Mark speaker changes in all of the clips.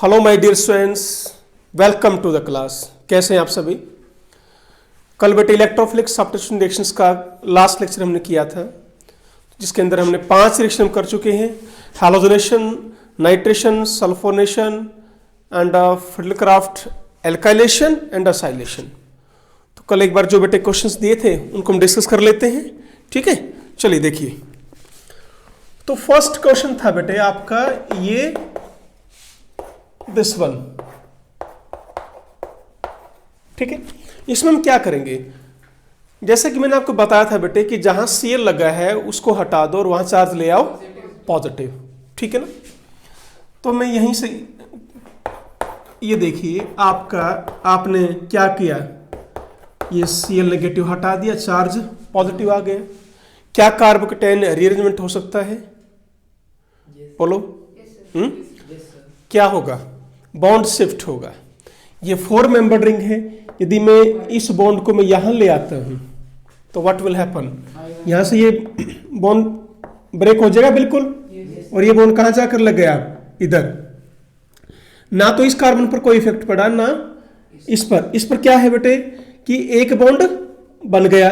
Speaker 1: Hello my dear students, welcome to the class. कैसे हैं आप सभी। कल बेटे इलेक्ट्रोफिलिक सब्स्टिट्यूशन रिएक्शंस का लास्ट लेक्चर हमने किया था, जिसके अंदर हमने 5 रिएक्शन कर चुके हैं: halogenation, nitration, sulphonation and Friedel Crafts alkylation and acylation. तो कल एक बार जो बेटे क्वेश्चंस दिए थे उनको हम डिस्कस कर लेते हैं, ठीक है। चलिए देखिए, तो फर्स्ट क्वेश्चन था बेटे आपका ये दिस वन, ठीक है। इसमें हम क्या करेंगे, जैसे कि मैंने आपको बताया था बेटे कि जहां Cl लगा है उसको हटा दो और वहां चार्ज ले आओ पॉजिटिव, ठीक है ना। तो मैं यहीं से ये देखिए आपने क्या किया, ये Cl नेगेटिव हटा दिया, चार्ज पॉजिटिव आ गया। क्या कार्बोकेटाइन रीअरेंजमेंट हो सकता है, बोलो। क्या होगा, बॉन्ड शिफ्ट होगा। ये 4 मेंबर रिंग है, यदि मैं इस बॉन्ड को मैं यहां ले आता हूं तो व्हाट विल हैपन, यहां से ये बॉन्ड ब्रेक हो जाएगा बिल्कुल, और ये बॉन्ड कहां जाकर लग गया, इधर। ना तो इस कार्बन पर कोई इफेक्ट पड़ा ना इस पर। इस पर क्या है बेटे कि एक बॉन्ड बन गया,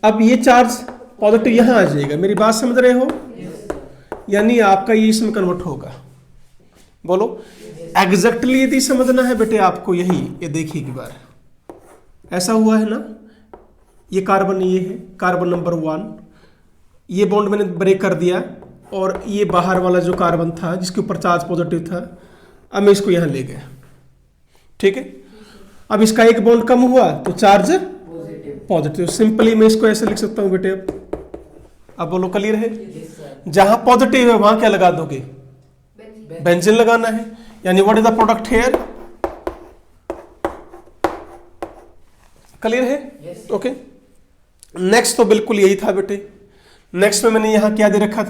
Speaker 1: अब ये चार्ज पॉजिटिव यहां आ जाएगा। मेरी बात समझ रहे हो, यानी आपका ये इसमें कन्वर्ट होगा, बोलो। एग्जैक्टली यदि समझना है बेटे आपको, यही ये देखिए एक बार ऐसा हुआ है ना, ये कार्बन, ये है कार्बन नंबर 1, ये बॉन्ड मैंने ब्रेक कर दिया और ये बाहर वाला जो कार्बन था जिसके ऊपर चार्ज पॉजिटिव था, अब मैं इसको यहां ले गया, ठीक है। अब इसका एक बॉन्ड कम हुआ तो चार्ज पॉजिटिव। सिंपली मैं इसको ऐसे लिख सकता हूं बेटे, अब बोलो क्लियर है। जहां पॉजिटिव है वहां क्या लगा दोगे, बेंजीन लगाना है, यानी what is the product here, clear है, ओके। नेक्स्ट तो बिल्कुल यही था बेटे। नेक्स्ट में मैंने यहां क्या दे रखा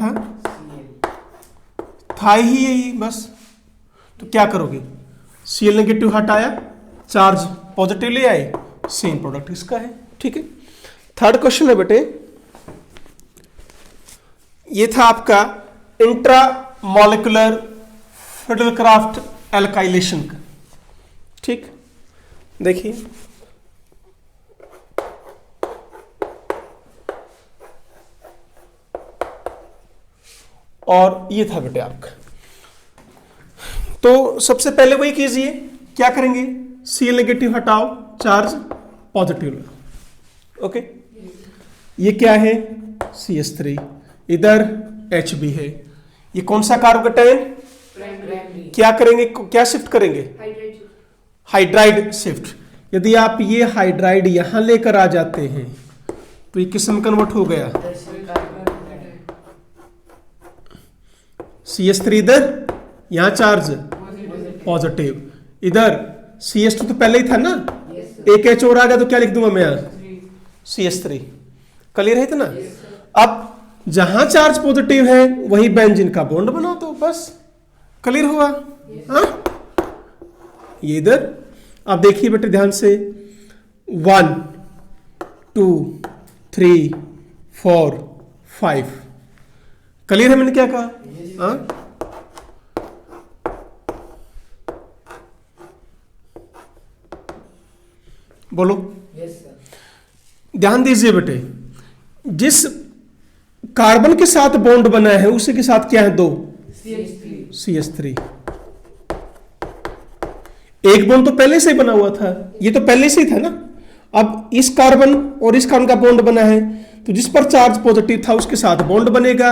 Speaker 1: था ही यही बस। तो क्या करोगे, Cl नेगेटिव हटाया, चार्ज पॉजिटिव ले आए, सेम प्रोडक्ट इसका है, ठीक है। थर्ड क्वेश्चन है बेटे, ये था आपका इंट्रा मॉलिक्यूलर फिडलक्राफ्ट एल्काइलेशन का, ठीक। देखिए और ये था बेटे आपका। तो सबसे पहले वही कीजिए, क्या करेंगे, Cl नेगेटिव हटाओ, चार्ज पॉजिटिव लगाओ, ओके। ये क्या है, CH3, इधर Hb है। ये कौन सा कार्बोकेटाइन, क्या करेंगे, क्या शिफ्ट करेंगे, हाइड्राइड शिफ्ट। यदि आप ये हाइड्राइड यहां लेकर आ जाते हैं तो ये किस में कन्वर्ट हो गया, CH3 इधर, यहां चार्ज पॉजिटिव, इधर CH2 तो पहले ही था ना, एक H और आ गया तो क्या लिख दूंगा मैं यहां, CH3। क्लियर है इतना। अब जहां चार्ज पॉजिटिव है वही बेंजीन का बॉन्ड बना दो, बस। क्लियर हुआ, हाँ। ये इधर, अब देखिए बेटे ध्यान से, 1 2 3 4 5। क्लियर है मैंने क्या कहा, हाँ। बोलो, ध्यान दीजिए बेटे, जिस कार्बन के साथ बॉन्ड बना है उसी के साथ क्या है, 2 CH3। एक बॉन्ड तो पहले से ही बना हुआ था, ये तो पहले से ही था ना। अब इस कार्बन और इस कार्बन का बॉन्ड बना है तो जिस पर चार्ज पॉजिटिव था उसके साथ बॉन्ड बनेगा,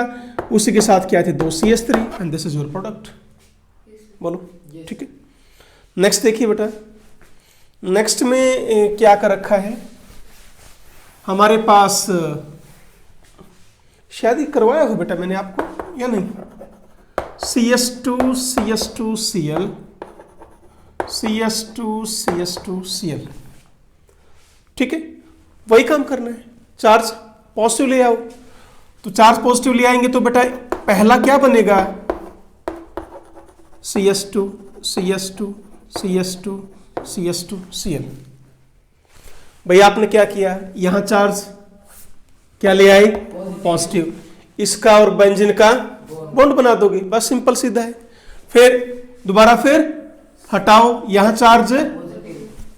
Speaker 1: उसी के साथ क्या थे, 2 CH3 and this is your product, बोलो, ठीक है। नेक्स्ट देखिए बेटा, नेक्स्ट में क्या कर रखा है हमारे पास, शायद ही करवाया हो बेटा मैंने आपको या नहीं, CH2 CH2 Cl CH2 CH2 Cl, ठीक है। वही काम करना है, चार्ज पॉजिटिव ले आओ। तो चार्ज पॉजिटिव ले आएंगे तो बेटा पहला क्या बनेगा, CH2 CH2 CH2 CH2 Cl। भाई आपने क्या किया, यहां चार्ज क्या ले आए, पॉजिटिव, इसका और बेंजीन का बॉन्ड बना दोगे, बस सिंपल सीधा है। फिर दोबारा फिर हटाओ, यहां चार्ज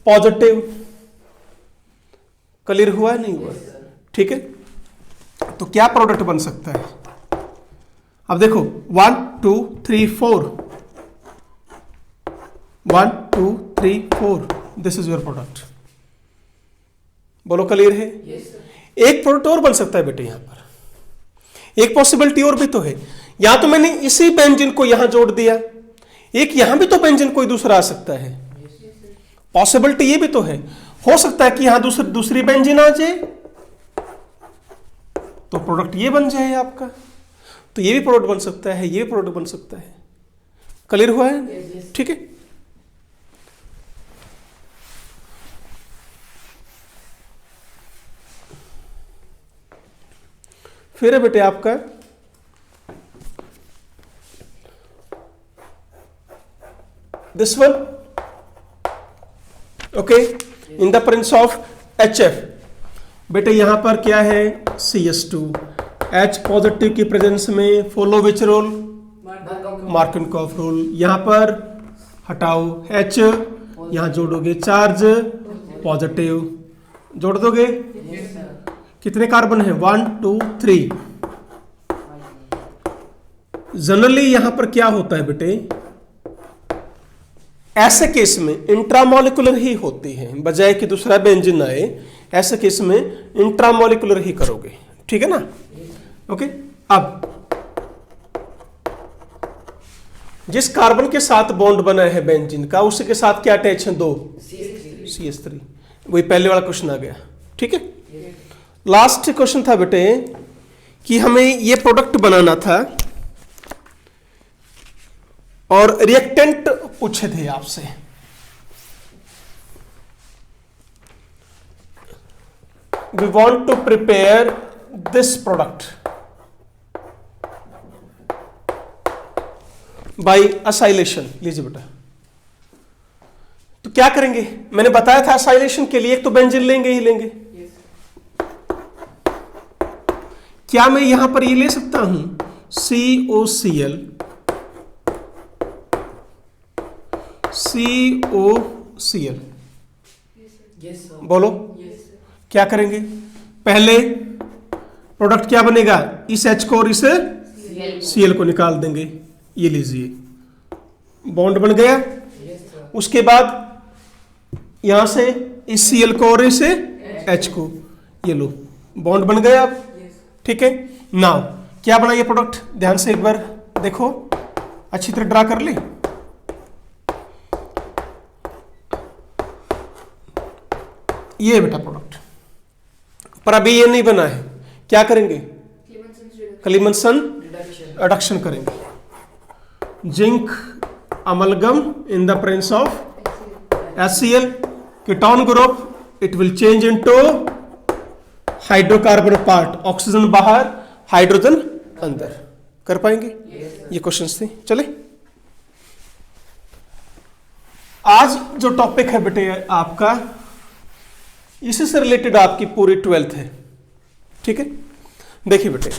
Speaker 1: पॉजिटिव। क्लियर हुआ है नहीं हुआ? ठीक है, तो क्या प्रोडक्ट बन सकता है? अब देखो 1 2 3 4, 1 2 3 4, दिस इज योर प्रोडक्ट। बोलो क्लियर है? एक प्रोडक्ट और बन सकता है बेटे, यहां पर एक पॉसिबिलिटी और भी तो है। या तो मैंने इसी बेंजीन को यहां जोड़ दिया, एक यहां भी तो बेंजीन कोई दूसरा आ सकता है। पॉसिबिलिटी ये भी तो है, हो सकता है कि यहां दूसरी बेंजीन आ जाए तो प्रोडक्ट ये बन जाए आपका। तो ये भी प्रोडक्ट बन सकता है, ये भी प्रोडक्ट बन सकता है। क्लियर हुआ है? ठीक है, फिर है बेटे आपका this one, okay, in the presence of HF। बेटे यहां पर क्या है? CS2, H पॉजिटिव की प्रेजेंस में फॉलो विच रूल? मार्कनकॉफ रूल। यहां पर हटाओ H, यहां जोड़ोगे चार्ज पॉजिटिव, जोड़ दोगे। कितने कार्बन है? 1 2 3। जनरली यहां पर क्या होता है बेटे, ऐसे केस में इंट्रामोलिकुलर ही होती है, बजाय कि दूसरा बेंजीन आए, ऐसे केस में इंट्रामोलिकुलर ही करोगे। ठीक है ना? ओके, अब जिस कार्बन के साथ बॉन्ड बना है बेंजीन का, उसी के साथ क्या अटैच है? 2 CH3। वही पहले वाला क्वेश्चन आ गया। ठीक है, लास्ट क्वेश्चन था बेटे कि हमें ये प्रोडक्ट बनाना था और रिएक्टेंट पूछे थे आपसे। We want to prepare this product by acylation. लीजिए बेटा, तो क्या करेंगे? मैंने बताया था असाइलेशन के लिए एक तो बेंजीन लेंगे ही लेंगे। क्या मैं यहां पर ये ले सकता हूं COCl, COCl? बोलो क्या करेंगे? पहले प्रोडक्ट क्या बनेगा? इस H को और इस Cl को निकाल देंगे। ये लीजिए, बॉन्ड बन गया। उसके बाद यहां से इस Cl को और इस H को, ये लो, बॉन्ड बन गया। अब ठीक है, नाउ क्या बना ये प्रोडक्ट? ध्यान से एक बार देखो, अच्छी तरह ड्रा कर ले। ये बेटा प्रोडक्ट, पर अभी ये नहीं बना है। क्या करेंगे? क्लीमनसन रिडक्शन करेंगे। Zinc amalgam in the presence of HCl, ketone group, it will change into hydrocarbon part, oxygen बाहर, हाइड्रोजन अंदर। कर पाएंगे? ये क्वेश्चंस थे। चले, आज जो टॉपिक है बेटे आपका, इसी से रिलेटेड आपकी पूरी 12th है। ठीक है, देखिए बेटे,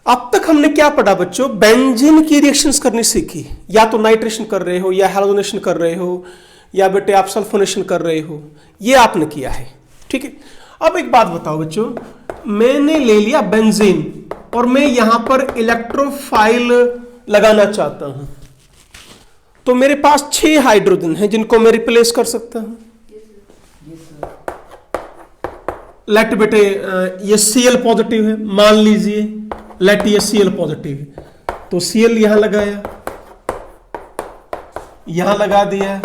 Speaker 1: अब तक हमने क्या पढ़ा बच्चों? बेंजीन की रिएक्शंस करनी सीखी। या तो नाइट्रेशन कर रहे हो, या हैलोजनेशन कर रहे हो, या बेटे आप सल्फोनेशन कर रहे हो, ये आपने किया है। ठीक है, अब एक बात बताओ बच्चों, मैंने ले लिया बेंजीन और मैं यहां पर इलेक्ट्रोफाइल लगाना चाहता हूं, तो मेरे पास 6 हाइड्रोजन हैं जिनको मैं रिप्लेस कर सकता हूं। लेट बेटे ये Cl पॉजिटिव है, मान लीजिए, लेट ये Cl पॉजिटिव है, तो Cl यहां लगाया, यहां लगा दिया,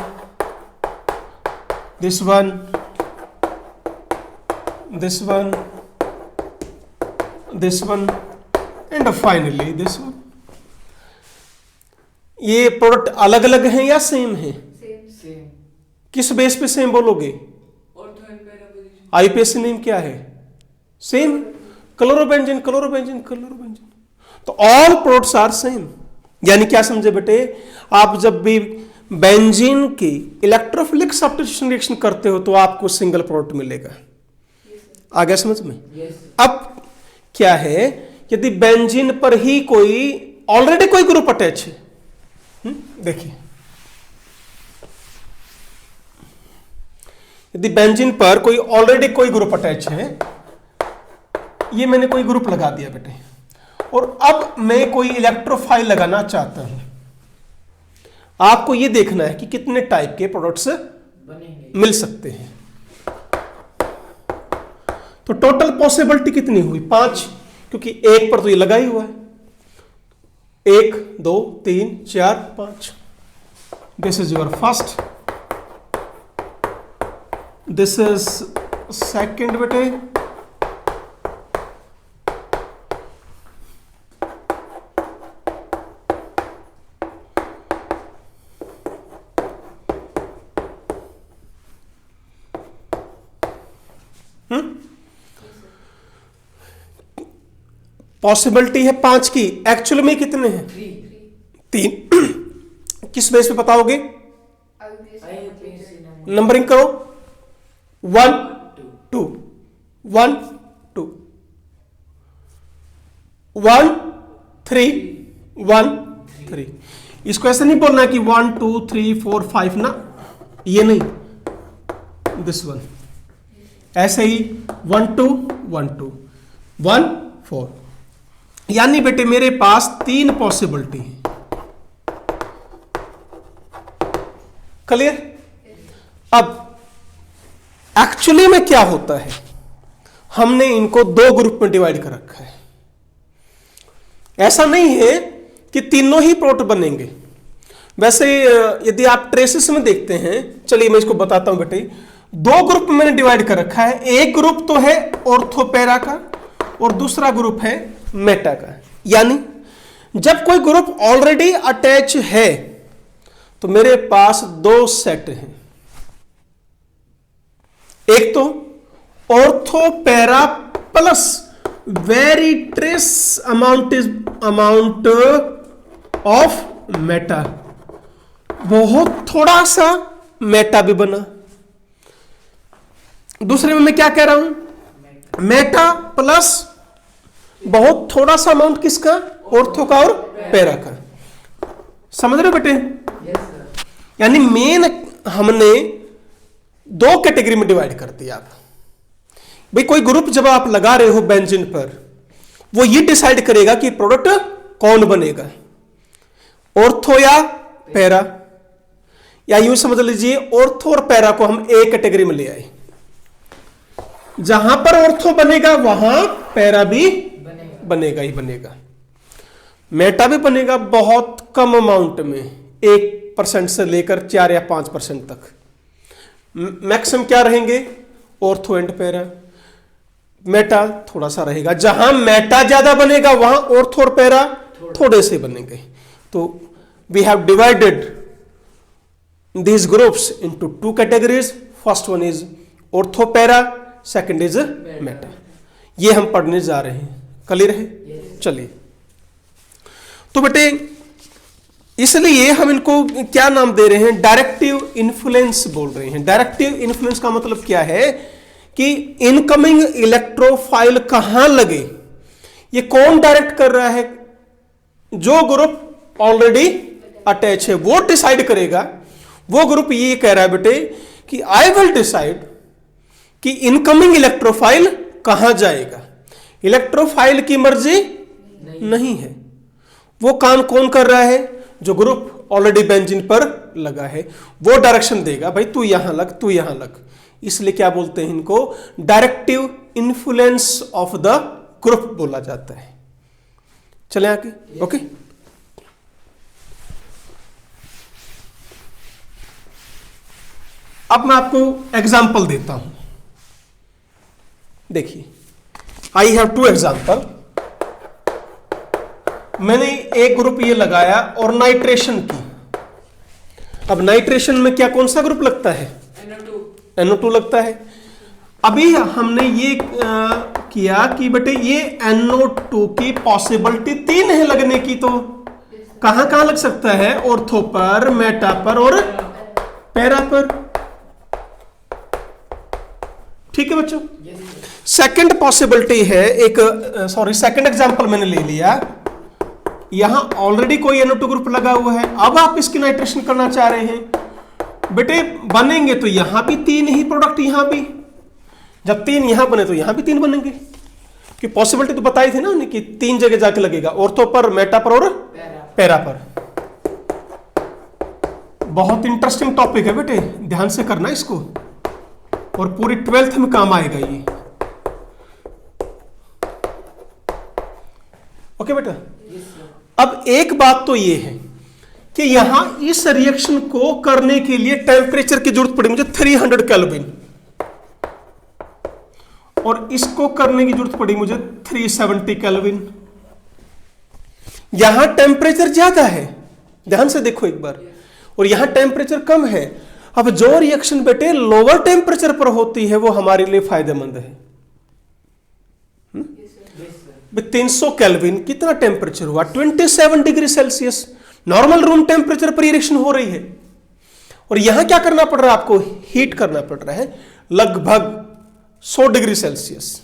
Speaker 1: this one, this one, this one, and finally this one। ये प्रोडक्ट अलग अलग हैं या सेम है? सेम। किस बेस पे सेम बोलोगे? आईपीएस नेम क्या है? सेम। क्लोरोबेंजीन, क्लोरोबेंजीन, क्लोरोबेंजीन, तो ऑल प्रोडक्ट्स आर सेम। यानी क्या समझे बेटे, आप जब भी बेंजीन की इलेक्ट्रोफिलिक सब्स्टिट्यूशन रिएक्शन करते हो तो आपको सिंगल प्रोडक्ट मिलेगा। आ गया समझ में? अब क्या है, यदि बेंजीन पर ही कोई ऑलरेडी कोई ग्रुप अटैच है, देखिए यदि बेंजीन पर कोई ऑलरेडी कोई ग्रुप अटैच है, ये मैंने कोई ग्रुप लगा दिया बेटे, और अब मैं कोई इलेक्ट्रोफाइल लगाना चाहता हूं, आपको ये देखना है कि कितने टाइप के प्रोडक्ट्स मिल सकते हैं। तो टोटल पॉसिबिलिटी कितनी हुई? 5, क्योंकि एक पर तो ये लगा ही हुआ है। 1 2 3 4 5। This is your first, this is second बेटे, पॉसिबिलिटी है 5 की, एक्चुअल में कितने हैं? 3। किस बेस पे बताओगे? नंबरिंग करो। 1 2 1 2 1 3 1 3। इसको ऐसे नहीं बोलना कि 1 2 3 4 5 ना, ये नहीं, दिस वन ऐसे ही 1 2 1 2 1 4। यानी बेटे मेरे पास 3 पॉसिबिलिटी है। क्लियर? अब एक्चुअली में क्या होता है, हमने इनको 2 ग्रुप में डिवाइड कर रखा है। ऐसा नहीं है कि तीनों ही प्रोडक्ट बनेंगे। वैसे यदि आप ट्रेसेस में देखते हैं, चलिए मैं इसको बताता हूं बेटे, 2 ग्रुप में मैंने डिवाइड कर रखा है। एक ग्रुप तो है ऑर्थोपेरा का और दूसरा ग्रुप है मेटा का। यानी जब कोई ग्रुप ऑलरेडी अटैच है तो मेरे पास 2 सेट हैं। एक तो ऑर्थोपेरा plus very trace amount of Meta, बहुत थोड़ा सा मेटा भी बना। दूसरे में मैं क्या कह रहा हूं, मेटा प्लस बहुत थोड़ा सा अमाउंट किसका, ऑर्थो का और पैरा का। समझ रहे बेटे? यानी मेन हमने 2 कैटेगरी में डिवाइड कर दिया। भाई कोई ग्रुप जब आप लगा रहे हो बेंजीन पर, वो ये डिसाइड करेगा कि प्रोडक्ट कौन बनेगा, ऑर्थो या पैरा। या यूं समझ लीजिए ऑर्थो और पैरा को हम एक कैटेगरी में ले आए, जहां पर ऑर्थो बनेगा वहां पैरा भी बनेगा ही बनेगा, मेटा भी बनेगा बहुत कम अमाउंट में, 1% से लेकर 4 या 5% तक। मैक्सिमम क्या रहेंगे, ऑर्थो एंड पैरा। मेटा थोड़ा सा रहेगा, जहां मेटा ज्यादा बनेगा वहां ऑर्थो और पैरा थोड़े से बनेंगे। तो we have divided these groups into 2 categories. First one is orthopara, second is meta. ये हम पढ़ने जा रहे हैं। क्लियर है? चलिए, तो बेटे इसलिए हम इनको क्या नाम दे रहे हैं, डायरेक्टिव इन्फ्लुएंस बोल रहे हैं। डायरेक्टिव इन्फ्लुएंस का मतलब क्या है कि इनकमिंग इलेक्ट्रोफाइल कहां लगे, ये कौन डायरेक्ट कर रहा है? जो ग्रुप ऑलरेडी अटैच है वो डिसाइड करेगा। वो ग्रुप ये कह रहा है बेटे कि आई विल डिसाइड कि इनकमिंग इलेक्ट्रोफाइल कहां जाएगा। इलेक्ट्रोफाइल की मर्जी नहीं है। वो काम कौन कर रहा है? जो ग्रुप ऑलरेडी बेंजीन पर लगा है वो डायरेक्शन देगा, भाई तू यहां लग, तू यहां लग। इसलिए क्या बोलते हैं इनको, directive influence of the group बोला जाता है। चले आगे, ओके। अब मैं आपको एग्जाम्पल देता हूं। देखिए, आई हैव 2 एग्जाम्पल। मैंने एक ग्रुप ये लगाया और नाइट्रेशन की। अब नाइट्रेशन में क्या, कौन सा ग्रुप लगता है? NO2 लगता है। अभी हमने ये किया कि बेटे ये NO2 की पॉसिबिलिटी 3 है लगने की, तो कहां कहां लग सकता है? ऑर्थो पर, मेटा पर और पैरा पर। ठीक है बच्चों? सेकंड पॉसिबिलिटी है, सेकंड एग्जांपल मैंने ले लिया। यहां ऑलरेडी कोई NO2 ग्रुप लगा हुआ है, अब आप इसकी नाइट्रेशन करना चाह रहे हैं, बेटे बनेंगे तो यहां भी 3 ही प्रोडक्ट, यहां भी जब 3 यहां बने तो यहां भी 3 बनेंगे, कि पॉसिबिलिटी तो बताई थी ना कि 3 जगह जाके लगेगा, ऑर्थो पर, मेटा पर और पैरा पर। बहुत इंटरेस्टिंग टॉपिक है बेटे, ध्यान से करना इसको, और पूरी 12th में काम आएगा ये। ओके बेटा, अब एक बात तो ये है कि यहां इस रिएक्शन को करने के लिए टेम्परेचर की जरूरत पड़ी मुझे 300 केल्विन, और इसको करने की जरूरत पड़ी मुझे 370 केल्विन। यहां टेम्परेचर ज्यादा है, ध्यान से देखो एक बार, और यहां टेम्परेचर कम है। अब जो रिएक्शन बेटे लोअर टेम्परेचर पर होती है वो हमारे लिए फायदेमंद है। 300 केल्विन कितना टेम्परेचर हुआ? 27 degree Celsius, normal room temperature पर रिएक्शन हो रही है, और यहां क्या करना पड़ रहा है आपको? हीट करना पड़ रहा है लगभग 100 डिग्री सेल्सियस।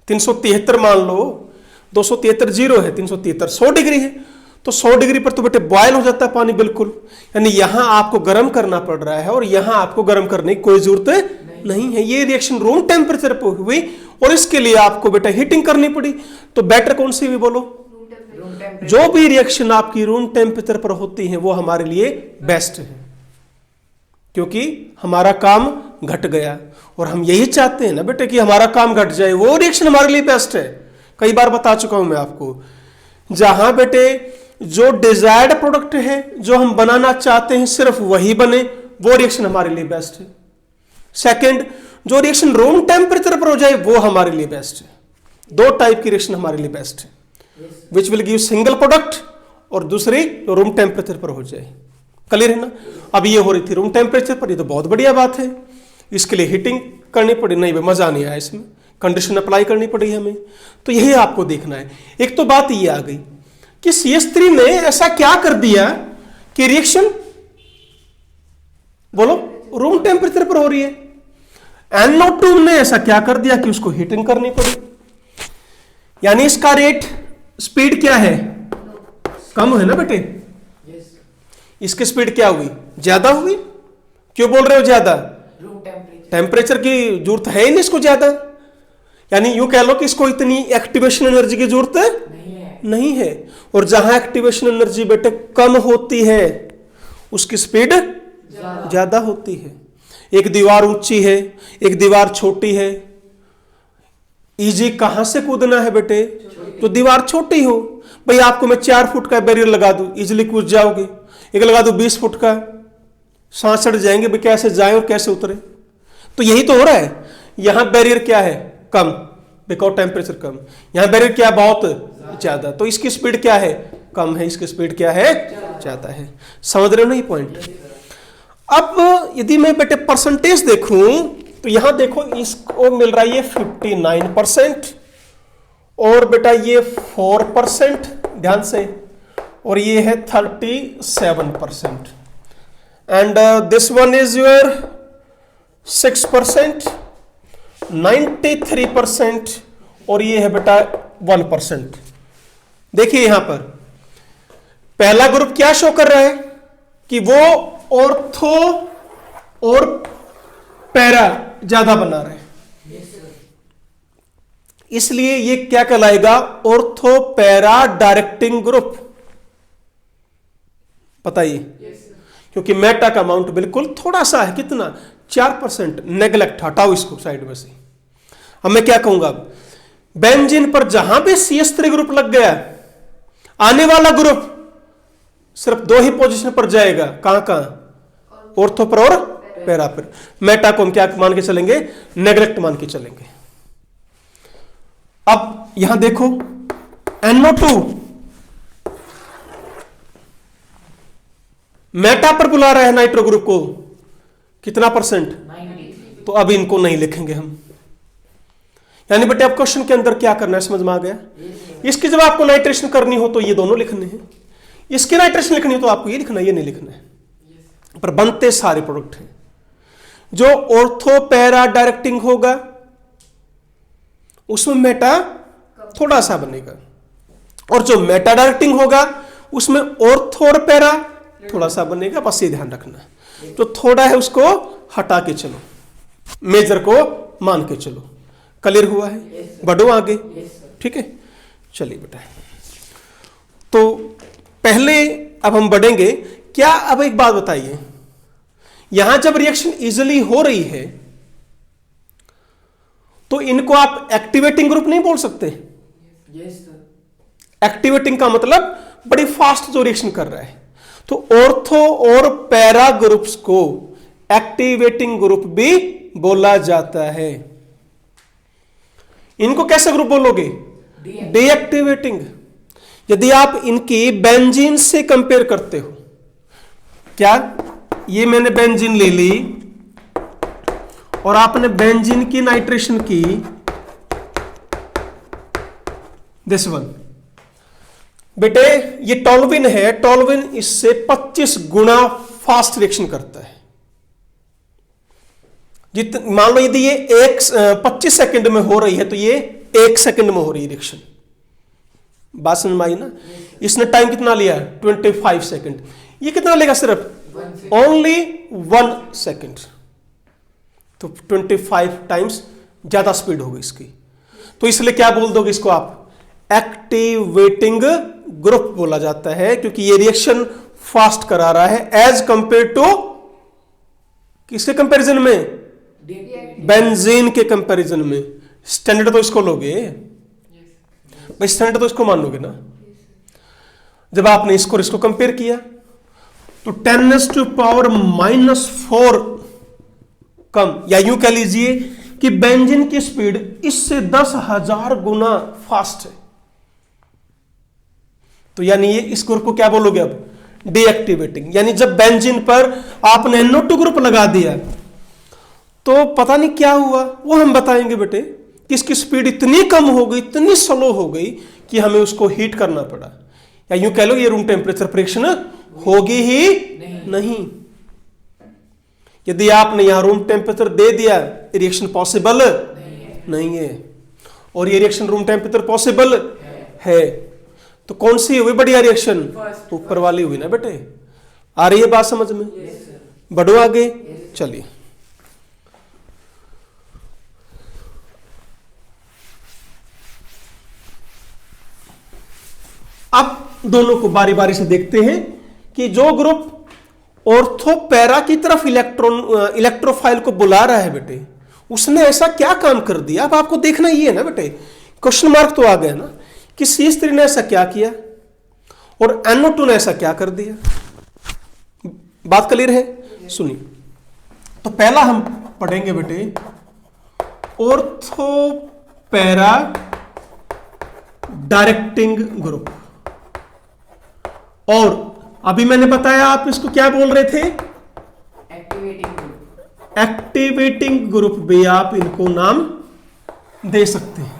Speaker 1: 373 मान लो, 273 जीरो है, 373 100 डिग्री है, तो 100 डिग्री पर तो बेटे बॉयल हो जाता है पानी बिल्कुल। यानी यहां आपको गर्म करना पड़ रहा है और यहां आपको गर्म करने की कोई जरूरत नहीं है। ये रिएक्शन रूम टेम्परेचर पर हुई और इसके लिए आपको बेटा हीटिंग करनी पड़ी। तो बेटर कौन सी भी बोलो, जो भी रिएक्शन आपकी रूम टेम्परेचर पर होती है वो हमारे लिए बेस्ट है, क्योंकि हमारा काम घट गया, और हम यही चाहते हैं ना बेटे कि हमारा काम घट जाए, वो रिएक्शन हमारे लिए बेस्ट है। कई बार बता चुका हूं मैं आपको, जहां बेटे जो डिजायर्ड प्रोडक्ट है, जो हम बनाना चाहते हैं सिर्फ वही बने, वो रिएक्शन हमारे लिए बेस्ट है। सेकंड, जो रिएक्शन रूम टेम्परेचर पर हो जाए वो हमारे लिए बेस्ट है। 2 टाइप की रिएक्शन हमारे लिए बेस्ट है, which will give single product, और दूसरी रूम टेम्परेचर पर हो जाए। क्लियर है ना? अब ये हो रही थी रूम टेम्परेचर पर, ये तो बहुत बढ़िया बात है। इसके लिए हीटिंग करनी पड़ी, नहीं भाई मजा नहीं आया इसमें, कंडीशन अप्लाई करनी पड़ी हमें। तो यही आपको देखना है। एक तो बात ये आ गई कि CH3 ने ऐसा क्या कर दिया कि रिएक्शन बोलो रूम टेम्परेचर पर हो रही है। NO2 ने ऐसा क्या कर दिया कि उसको हीटिंग करनी पड़ी। यानी इसका रेट स्पीड क्या है? कम है ना बेटे। इसकी स्पीड क्या हुई? ज्यादा हुई। क्यों बोल रहे हो ज्यादा? टेम्परेचर की जरूरत है ही नहीं इसको ज्यादा। यानी यूं कह लो कि इसको इतनी एक्टिवेशन एनर्जी की जरूरत नहीं है। और जहां एक्टिवेशन एनर्जी बेटे कम होती है उसकी स्पीड ज्यादा होती है। एक दीवार ऊंची है, एक दीवार छोटी है, इजी कहां से कूदना है बेटे? तो दीवार छोटी हो। भाई आपको मैं 4 फुट का बैरियर लगा दूं, इजिली कूद जाओगे। एक लगा दूं 20 फुट का, सांस चढ़ जाएंगे भाई, कैसे जाए और कैसे उतरे। तो यही तो हो रहा है। यहां बैरियर क्या है? कम, बिकॉज टेम्परेचर कम। यहां बैरियर क्या? बहुत ज्यादा। तो इसकी स्पीड क्या है? कम है। इसकी स्पीड क्या है? ज्यादा है। समझ रहे हो ना ये पॉइंट? अब यदि मैं बेटे परसेंटेज देखूं तो यहां देखो इसको मिल रहा है ये 59%, और बेटा ये 4%, ध्यान से, और ये है 37%, and this one is your 6%, 93%, और ये है बेटा 1%। देखिए यहां पर पहला ग्रुप क्या शो कर रहा है कि वो ऑर्थो और पैरा ज्यादा बना रहे हैं, इसलिए ये क्या कहलाएगा? Ortho para directing group. बताइए, क्योंकि मेटा का अमाउंट बिल्कुल थोड़ा सा है। कितना? 4%। नेग्लेक्ट, हटाओ इसको साइड में से। अब मैं क्या कहूंगा? बेंजीन पर जहां भी CH3 ग्रुप लग गया, आने वाला ग्रुप सिर्फ 2 ही पोजीशन पर जाएगा। कहां कहां? ऑर्थो पर और पैरा पर। मेटा को हम क्या मान के चलेंगे? नेग्लेक्ट मान के चलेंगे। अब यहां देखो NO2 मेटा पर बुला रहा है नाइट्रो ग्रुप को, कितना %? 90। तो अब इनको नहीं लिखेंगे हम। यानी बेटे अब क्वेश्चन के अंदर क्या करना है, समझ में आ गया? इसकी जब आपको नाइट्रेशन करनी हो तो ये दोनों लिखने हैं, इसकी नाइट्रेशन लिखनी हो तो आपको ये लिखना है, ये नहीं लिखना है। पर बनते सारे प्रोडक्ट हैं। जो ऑर्थो पैरा डायरेक्टिंग होगा उसमें मेटा थोड़ा सा बनेगा, और जो मेटा डायरेक्टिंग होगा उसमें ऑर्थो और पैरा थोड़ा सा बनेगा, बस ये ध्यान रखना। जो थोड़ा है उसको हटा के चलो, मेजर को मान के चलो। क्लियर हुआ है? बढ़ो आगे, ठीक है। चलिए बेटा, तो पहले अब हम बढ़ेंगे क्या। अब एक बात बताइए, यहां जब रिएक्शन इजीली हो रही है तो इनको आप एक्टिवेटिंग ग्रुप नहीं बोल सकते? एक्टिवेटिंग का मतलब बड़ी फास्ट जो रिएक्शन कर रहा है। तो ऑर्थो और पैरा ग्रुप्स को एक्टिवेटिंग ग्रुप भी बोला जाता है। इनको कैसे ग्रुप बोलोगे? डीएक्टिवेटिंग। यदि आप इनकी बेंजीन से कंपेयर करते हो, क्या ये मैंने बेंजीन ले ली और आपने बेंजीन की नाइट्रेशन की, दिस वन, बेटे ये टोल्विन है, टोल्विन इससे 25 गुना फास्ट रिएक्शन करता है। मान लो यदि ये 25 सेकंड में हो रही है तो ये 1 सेकंड में हो रही है रिएक्शन। बात समझ में आई ना? इसने टाइम कितना लिया? 25 सेकंड। ये कितना लेगा? सिर्फ ओनली 1 सेकंड। तो 25 टाइम्स ज्यादा स्पीड होगी इसकी। तो इसलिए क्या बोल दोगे इसको आप? एक्टिवेटिंग ग्रुप बोला जाता है, क्योंकि ये रिएक्शन फास्ट करा रहा है एज कंपेयर टू किसके कंपैरिजन में? बेंजीन के कंपैरिजन में। स्टैंडर्ड तो इसको लोगे भाई, स्टैंडर्ड तो इसको मान लोगे ना। जब आपने इसको कंपेयर किया तो 10⁻⁻⁴ कम, या यूं कह लीजिए कि बेंजीन की स्पीड इससे 10,000 गुना फास्ट है। तो यानी ये इस ग्रुप को क्या बोलोगे अब? डीएक्टिवेटिंग। यानी जब बेंजीन पर आपने NO2 ग्रुप लगा दिया तो पता नहीं क्या हुआ, वो हम बताएंगे बेटे, कि इसकी स्पीड इतनी कम हो गई, इतनी स्लो हो गई कि हमें उसको हीट करना पड़ा। या यूं कह लो ये रूम टेम्परेचर पर रिएक्शन होगी ही नहीं। यदि आपने यहां रूम टेम्परेचर दे दिया, रिएक्शन पॉसिबल नहीं है। और ये रिएक्शन रूम टेम्परेचर पॉसिबल है। तो कौन सी हुई बढ़िया रिएक्शन? ऊपर वाली हुई ना बेटे। आ रही है बात समझ में? बढ़ो आगे, चलिए। अब दोनों को बारी बारी से देखते हैं कि जो ग्रुप ऑर्थो पैरा की तरफ इलेक्ट्रोफाइल को बुला रहा है बेटे, उसने ऐसा क्या काम कर दिया। अब आपको देखना ही है ना बेटे, क्वेश्चन मार्क तो आ गया ना कि C3 ने ऐसा क्या किया और NO2 ने ऐसा क्या कर दिया। बात क्लियर है? सुनिए, तो पहला हम पढ़ेंगे बेटे ऑर्थो पैरा डायरेक्टिंग ग्रुप। और अभी मैंने बताया, आप इसको क्या बोल रहे थे?
Speaker 2: Activating group.
Speaker 1: एक्टिवेटिंग ग्रुप भी आप इनको नाम दे सकते हैं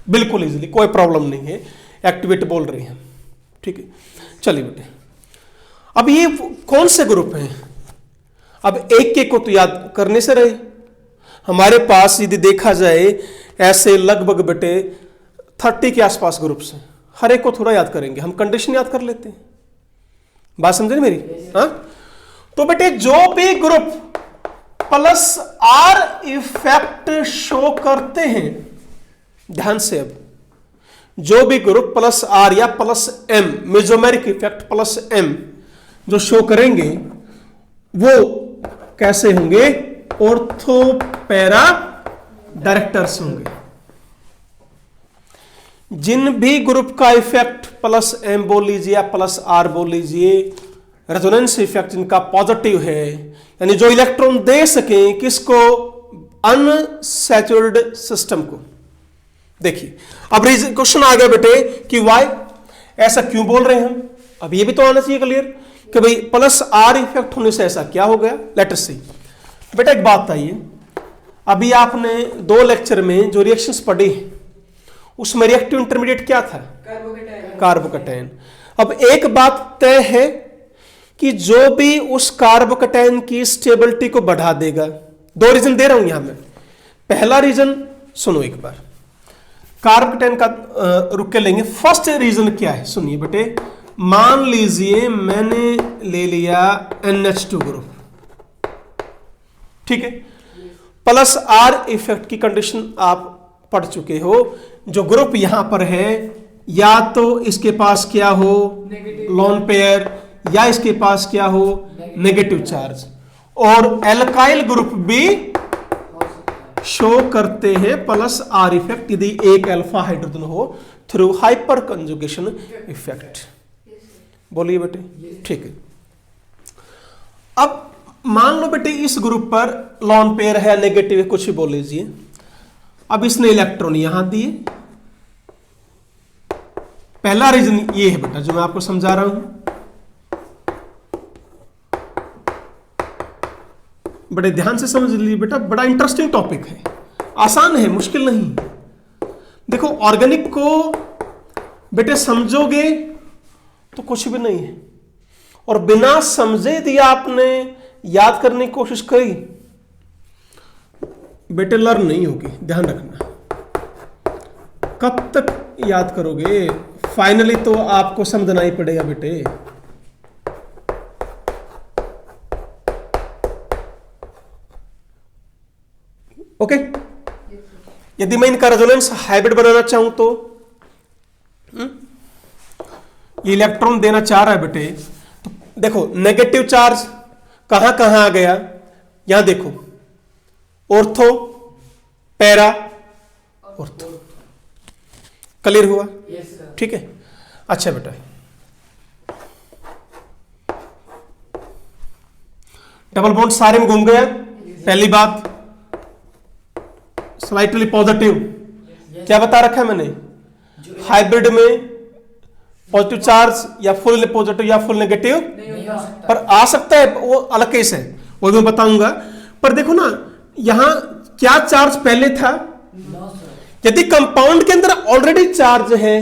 Speaker 1: बिल्कुल इजीली, कोई प्रॉब्लम नहीं है। एक्टिवेट बोल रहे हैं, ठीक है। चलिए बेटे, अब ये कौन से ग्रुप हैं? अब एक एक को तो याद करने से रहे। हमारे पास यदि देखा जाए ऐसे लगभग बेटे 30 के आसपास ग्रुप्स हैं। हर एक को थोड़ा याद करेंगे, हम कंडीशन याद कर लेते हैं। बात समझे मेरी? हाँ, तो बेटे जो भी ग्रुप +R इफेक्ट शो करते हैं, ध्यान से, अब जो भी ग्रुप +R या +M मेसोमेरिक इफेक्ट +M जो शो करेंगे वो कैसे होंगे? ऑर्थो पैरा डायरेक्टर्स होंगे। जिन भी ग्रुप का इफेक्ट +M बोल लीजिए या +R बोल लीजिए, रेजोनेंस इफेक्ट जिनका पॉजिटिव है, यानी जो इलेक्ट्रॉन दे सके किसको? अनसैचुरेटेड सिस्टम को। देखिए अब क्वेश्चन आ गया बेटे कि वाई, ऐसा क्यों बोल रहे हैं हम। अब ये भी तो आना चाहिए क्लियर कि भाई +R इफेक्ट होने से ऐसा क्या हो गया। लेट अस सी। बेटा एक बात बताइए, अभी आपने 2 लेक्चर में जो रिएक्शंस पढ़ी उसमें रिएक्टिव इंटरमीडिएट क्या था? कार्बोकैटायन। अब एक बात तय है कि जो भी उस कार्बोकैटायन की स्टेबिलिटी को बढ़ा देगा, 2 रीजन दे रहा हूं यहां में। पहला रीजन सुनो एक बार, कार्बोकैटायन का रुक के लेंगे। फर्स्ट रीजन क्या है? सुनिए बेटे, मान लीजिए मैंने ले लिया NH2 ग्रुप, ठीक है, प्लस R इफेक्ट की कंडीशन आप पढ़ चुके हो। जो ग्रुप यहां पर है या तो इसके पास क्या हो, लोन पेयर, या इसके पास क्या हो, नेगेटिव चार्ज। और एल्काइल ग्रुप भी शो करते हैं प्लस R इफेक्ट यदि एक अल्फा हाइड्रोजन हो थ्रू हाइपर कंजुगेशन इफेक्ट। बोलिए बेटे, ठीक है। अब मान लो बेटे इस ग्रुप पर लोन पेयर है, नेगेटिव है, कुछ भी बोल लीजिए। अब इसने इलेक्ट्रॉन यहां दिए। पहला रीजन ये है बेटा जो मैं आपको समझा रहा हूं, बड़े ध्यान से समझ लीजिए बेटा, बड़ा इंटरेस्टिंग टॉपिक है, आसान है, मुश्किल नहीं। देखो ऑर्गेनिक को बेटे समझोगे तो कुछ भी नहीं है, और बिना समझे यदि आपने याद करने की कोशिश करी बेटे लर्न नहीं होगी, ध्यान रखना। कब तक याद करोगे, फाइनली तो आपको समझना ही पड़ेगा बेटे। ओके, यदि मैं इनका रेजोनेंस हाइब्रिड बनाना चाहूं तो ये इलेक्ट्रॉन देना चाह रहा है बेटे, तो देखो नेगेटिव चार्ज कहां कहां आ गया, यहां देखो, ऑर्थो, पैरा, ऑर्थो। क्लियर हुआ? ठीक है, अच्छा बेटा। डबल बॉन्ड सारे में घूम गया। पहली बात स्लाइटली पॉजिटिव, क्या बता रखा है मैंने, हाइब्रिड में पॉजिटिव चार्ज या फुल पॉजिटिव या फुल नेगेटिव पर आ सकता है, वो अलग केस है, वो मैं बताऊंगा। पर देखो ना यहां क्या चार्ज पहले था, यदि कंपाउंड के अंदर ऑलरेडी चार्ज है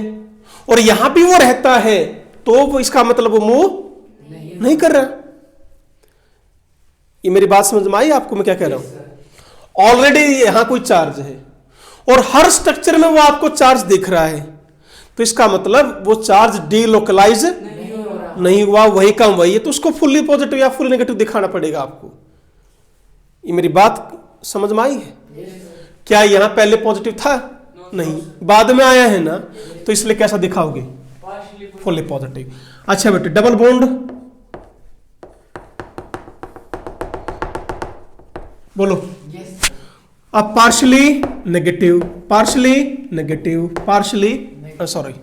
Speaker 1: और यहां भी वो रहता है तो वो इसका मतलब वो मूव नहीं कर रहा। ये मेरी बात समझ में आई आपको, मैं क्या कह रहा हूं? ऑलरेडी यहां कोई चार्ज है और हर स्ट्रक्चर में वो आपको चार्ज दिख रहा है, तो इसका मतलब वो चार्ज डीलोकलाइज नहीं हुआ, वही काम वही है, तो उसको फुल्ली पॉजिटिव या फुल नेगेटिव दिखाना पड़ेगा आपको। ये मेरी बात समझ में आई है? क्या यहां पहले पॉजिटिव था? नहीं, बाद में आया है ना, तो इसलिए कैसा दिखाओगे, फुल्ली पॉजिटिव। अच्छा बेटे, डबल बॉन्ड बोलो। अब partially negative, partially negative, partially sorry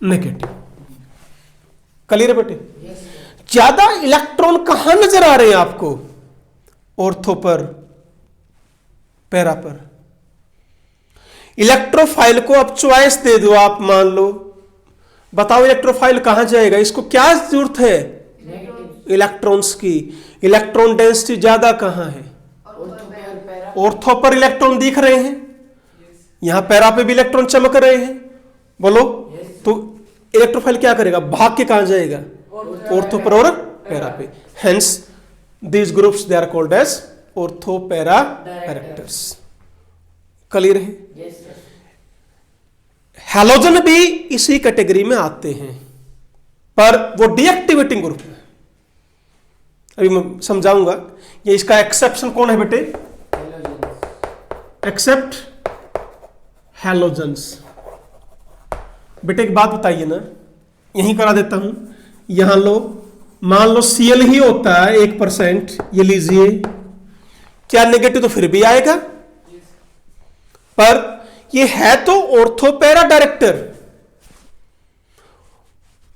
Speaker 1: negative. Clear है बेटे? ज्यादा इलेक्ट्रॉन कहां नजर आ रहे हैं आपको, ऑर्थो पर, पैरा पर। इलेक्ट्रोफाइल को अब चॉइस दे दो आप, मान लो, बताओ इलेक्ट्रोफाइल कहां जाएगा, इसको क्या जरूरत है, इलेक्ट्रॉन्स की। इलेक्ट्रॉन डेंसिटी ज्यादा कहां है, ऑर्थो पर इलेक्ट्रॉन दिख रहे हैं, यहां पैरा पे भी इलेक्ट्रॉन चमक रहे हैं, बोलो। तो इलेक्ट्रोफाइल क्या करेगा, भाग के कहां जाएगा, ऑर्थो पर और पैरा पे। Hence these groups they are called as ortho para directors. Clear है? हैलोजन भी इसी कैटेगरी में आते हैं, पर वो डीएक्टिवेटिंग ग्रुप है। अभी मैं समझाऊंगा। ये इसका एक्सेप्शन कौन है बेटे, एक्सेप्ट हैलोजेंस। बेटे एक बात बताइए ना, यहीं करा देता हूं, यहां लो, मान लो Cl ही होता है 1%, ये लीजिए, क्या नेगेटिव तो फिर भी आएगा, पर ये है तो ऑर्थो पैरा डायरेक्टर।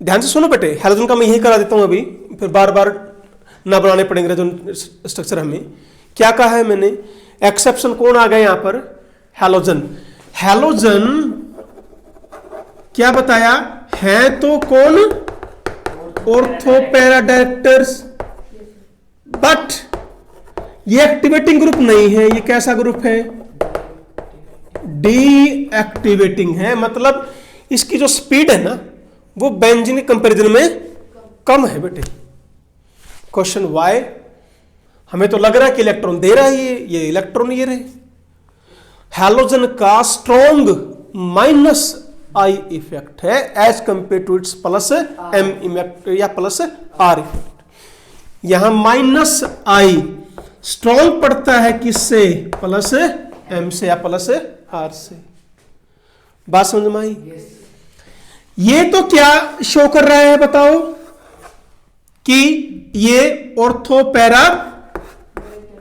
Speaker 1: ध्यान से सुनो बेटे, हैलोजन का मैं यही करा देता हूं अभी, फिर बार बार ना बनाने पड़ेंगे जो स्ट्रक्चर हमें। क्या कहा है मैंने, एक्सेप्शन कौन आ गया यहां पर, हैलोजन। हैलोजन क्या बताया है तो कौन, ऑर्थो पैरा डायरेक्टर्स, बट ये एक्टिवेटिंग ग्रुप नहीं है। ये कैसा ग्रुप है, डीएक्टिवेटिंग है, मतलब इसकी जो स्पीड है ना वो बेंजीन के कंपैरिजन में कम है बेटे। क्वेश्चन वाई, हमें तो लग रहा है कि इलेक्ट्रॉन दे रहा है, ये इलेक्ट्रॉन ये रहे। हैलोजन का स्ट्रॉन्ग आई इफेक्ट है as compare to its plus M effect या प्लस आर इफेक्ट। यहां माइनस आई स्ट्रॉन्ग पड़ता है किससे? प्लस एम से या प्लस आर से। बात समझ में आई? ये तो क्या शो कर रहा है बताओ कि ये ऑर्थो पैरा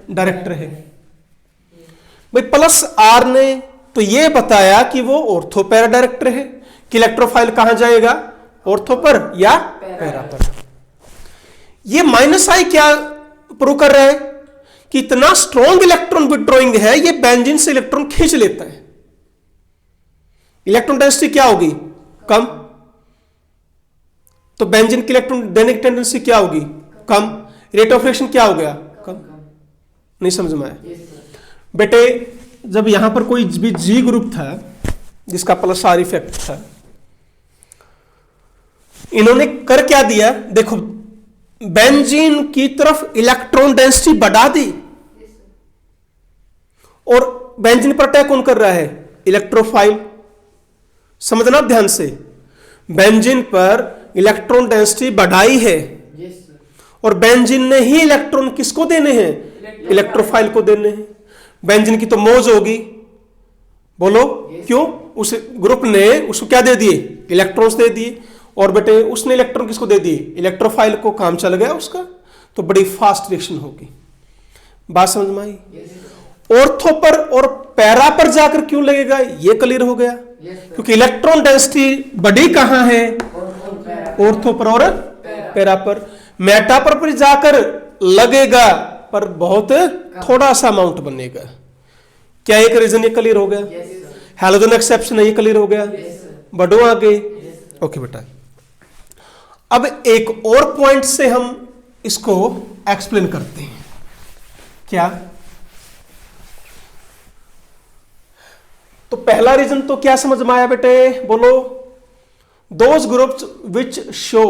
Speaker 1: डायरेक्टर है। भाई प्लस आर ने तो ये बताया कि वो ऑर्थो पैरा डायरेक्टर है कि इलेक्ट्रोफाइल कहां जाएगा? ऑर्थो पर या पैरा पर। ये माइनस आई क्या प्रूव कर रहा है कि इतना स्ट्रॉन्ग इलेक्ट्रॉन विड्रॉइंग है, ये बेंजीन से इलेक्ट्रॉन खींच लेता है। इलेक्ट्रॉन डेंसिटी क्या होगी? कम। तो बेंजीन की इलेक्ट्रॉन देने की टेंडेंसी क्या होगी? कम। रेट ऑफ रिएक्शन क्या हो गया? कम। नहीं समझ में आया? बेटे जब यहां पर कोई भी जी ग्रुप था जिसका प्लस आर इफेक्ट था, इन्होंने कर क्या दिया? देखो बेंजीन की तरफ इलेक्ट्रॉन डेंसिटी बढ़ा दी और बेंजीन पर अटैक कौन कर रहा है? इलेक्ट्रोफाइल। समझना ध्यान से, बेंजीन पर इलेक्ट्रॉन डेंसिटी बढ़ाई है और बेंजीन ने ही इलेक्ट्रॉन किसको देने हैं? इलेक्ट्रोफाइल को देने हैं। बेंजीन की तो मौज होगी, बोलो क्यों? उस ग्रुप ने उसको क्या दे दिए? इलेक्ट्रॉन्स दे दिए। और बेटे उसने इलेक्ट्रॉन किसको दे दिए? इलेक्ट्रोफाइल को। काम चल गया उसका, तो बड़ी फास्ट रिएक्शन होगी। बात समझ में आई? ऑर्थो पर और पैरा पर जाकर क्यों लगेगा? ये क्लियर हो गया। क्योंकि इलेक्ट्रॉन डेंसिटी बड़ी कहां है? ऑर्थो पर और पैरा पर। मेटा पर जाकर लगेगा पर बहुत थोड़ा सा अमाउंट बनेगा। क्या एक रीजन ये क्लियर हो गया? हैलोजन एक्सेप्शन है, ये क्लियर हो गया। बढ़ो आगे। ओके बेटा, अब एक और पॉइंट से हम इसको एक्सप्लेन करते हैं। क्या? तो पहला रीजन तो क्या समझ में आया बेटे? बोलो। Those groups which show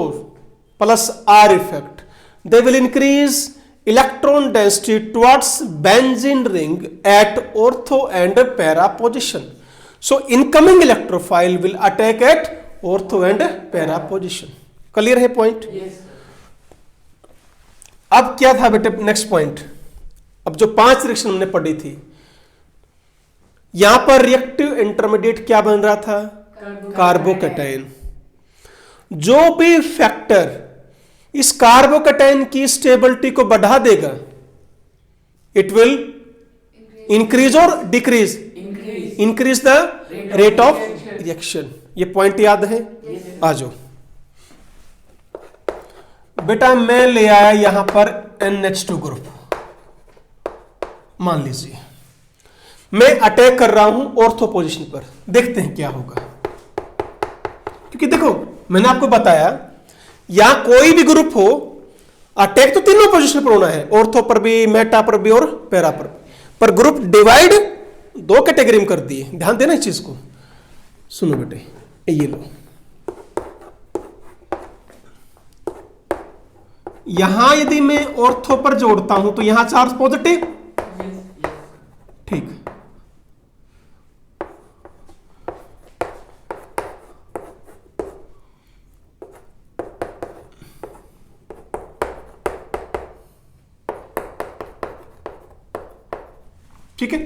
Speaker 1: plus R effect, they will increase electron density towards benzene ring at ortho and para position. So incoming electrophile will attack at ortho and para position. Clear है point? अब क्या था बेटे next point? अब जो 5 reaction हमने पढ़ी थी, यहां पर रिएक्टिव इंटरमीडिएट क्या बन रहा था? कार्बोकैटायन। जो भी फैक्टर इस कार्बोकैटायन की स्टेबिलिटी को बढ़ा देगा, इट विल इंक्रीज और decrease? Increase the rate of reaction. ये पॉइंट याद है? आ जाओ बेटा, मैं ले आया यहां पर NH2 ग्रुप। मान लीजिए मैं अटैक कर रहा हूं ऑर्थो पोजीशन पर, देखते हैं क्या होगा। क्योंकि देखो मैंने आपको बताया यहां कोई भी ग्रुप हो, अटैक तो तीनों पोजीशन पर होना है, ऑर्थो पर भी, मेटा पर भी और पैरा पर भी। पर ग्रुप डिवाइड 2 कैटेगरी में कर दिए। ध्यान देना इस चीज को। सुनो बेटे, ये लो, यहां यदि मैं ऑर्थो पर जोड़ता हूं तो यहां चार्ज पॉजिटिव, ठीक। ठीक है,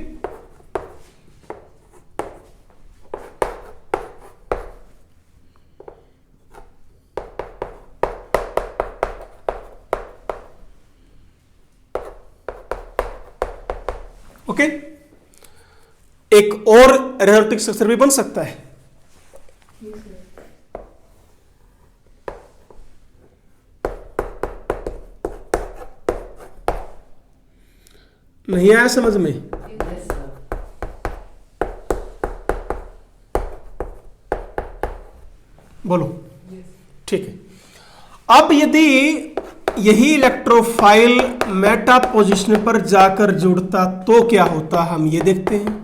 Speaker 1: ओके। एक और रेजोनेटिंग स्ट्रक्चर भी बन सकता है। नहीं आया समझ में? बोलो। ठीक है। अब यदि यही इलेक्ट्रोफाइल मेटा पोजीशन पर जाकर जुड़ता तो क्या होता, हम ये देखते हैं।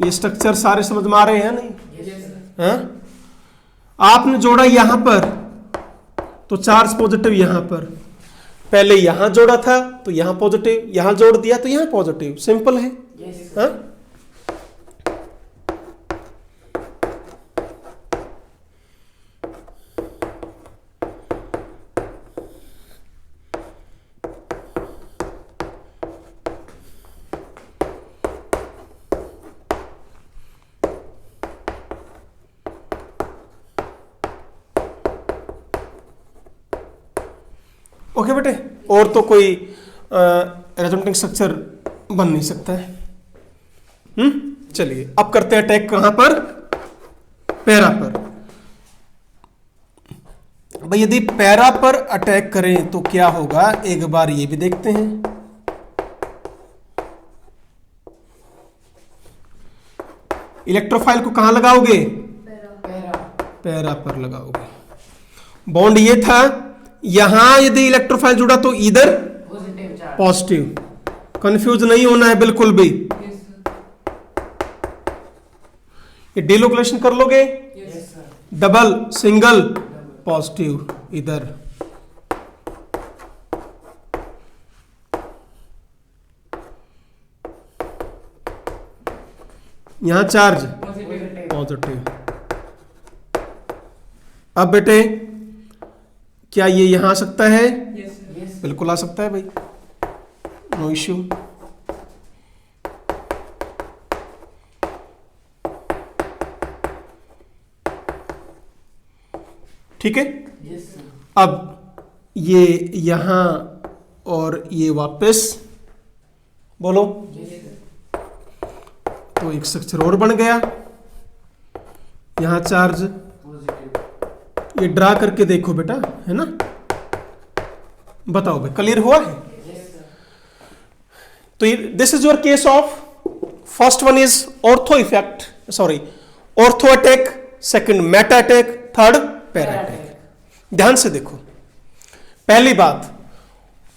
Speaker 1: ये स्ट्रक्चर सारे समझ में आ रहे हैं नहीं? हाँ? आपने जोड़ा यहां पर तो चार्ज पॉजिटिव यहां पर, पहले यहां जोड़ा था तो यहां पॉजिटिव, यहां जोड़ दिया तो यहां पॉजिटिव, सिंपल है।
Speaker 2: Yes.
Speaker 1: हाँ? ओके बेटे, और तो कोई रेजोनेटिंग स्ट्रक्चर बन नहीं सकता है। चलिए अब करते हैं अटैक कहां पर, पैरा पर। भाई यदि पैरा पर अटैक करें तो क्या होगा, एक बार ये भी देखते हैं। इलेक्ट्रोफाइल को कहां लगाओगे,
Speaker 2: Para.
Speaker 1: पैरा पर लगाओगे। बॉन्ड ये था, यहां यदि इलेक्ट्रोफाइल जुड़ा तो इधर
Speaker 2: Positive charge.
Speaker 1: पॉजिटिव, कंफ्यूज नहीं होना है बिल्कुल भी।
Speaker 2: Yes, sir.
Speaker 1: ये डिलोकुलेशन कर लोगे,
Speaker 2: Yes, sir.
Speaker 1: Double single positive इधर, यहां चार्ज
Speaker 2: Positive.
Speaker 1: पॉजिटिव। अब बेटे क्या ये यहां आ सकता है,
Speaker 2: Yes, sir. Yes.
Speaker 1: बिल्कुल आ सकता है भाई, नो इश्यू। ठीक है।
Speaker 2: Yes, sir.
Speaker 1: अब ये यहां और ये वापस बोलो,
Speaker 2: Yes, sir.
Speaker 1: तो एक स्ट्रक्चर और बन गया। यहां चार्ज,
Speaker 2: Positive.
Speaker 1: ये ड्रा करके देखो बेटा, है ना, बताओ भाई क्लियर हुआ है।
Speaker 2: Yes, sir.
Speaker 1: तो this is your case of, first one is ortho effect, sorry ortho attack, second Meta attack, third para attack. ध्यान से देखो, पहली बात,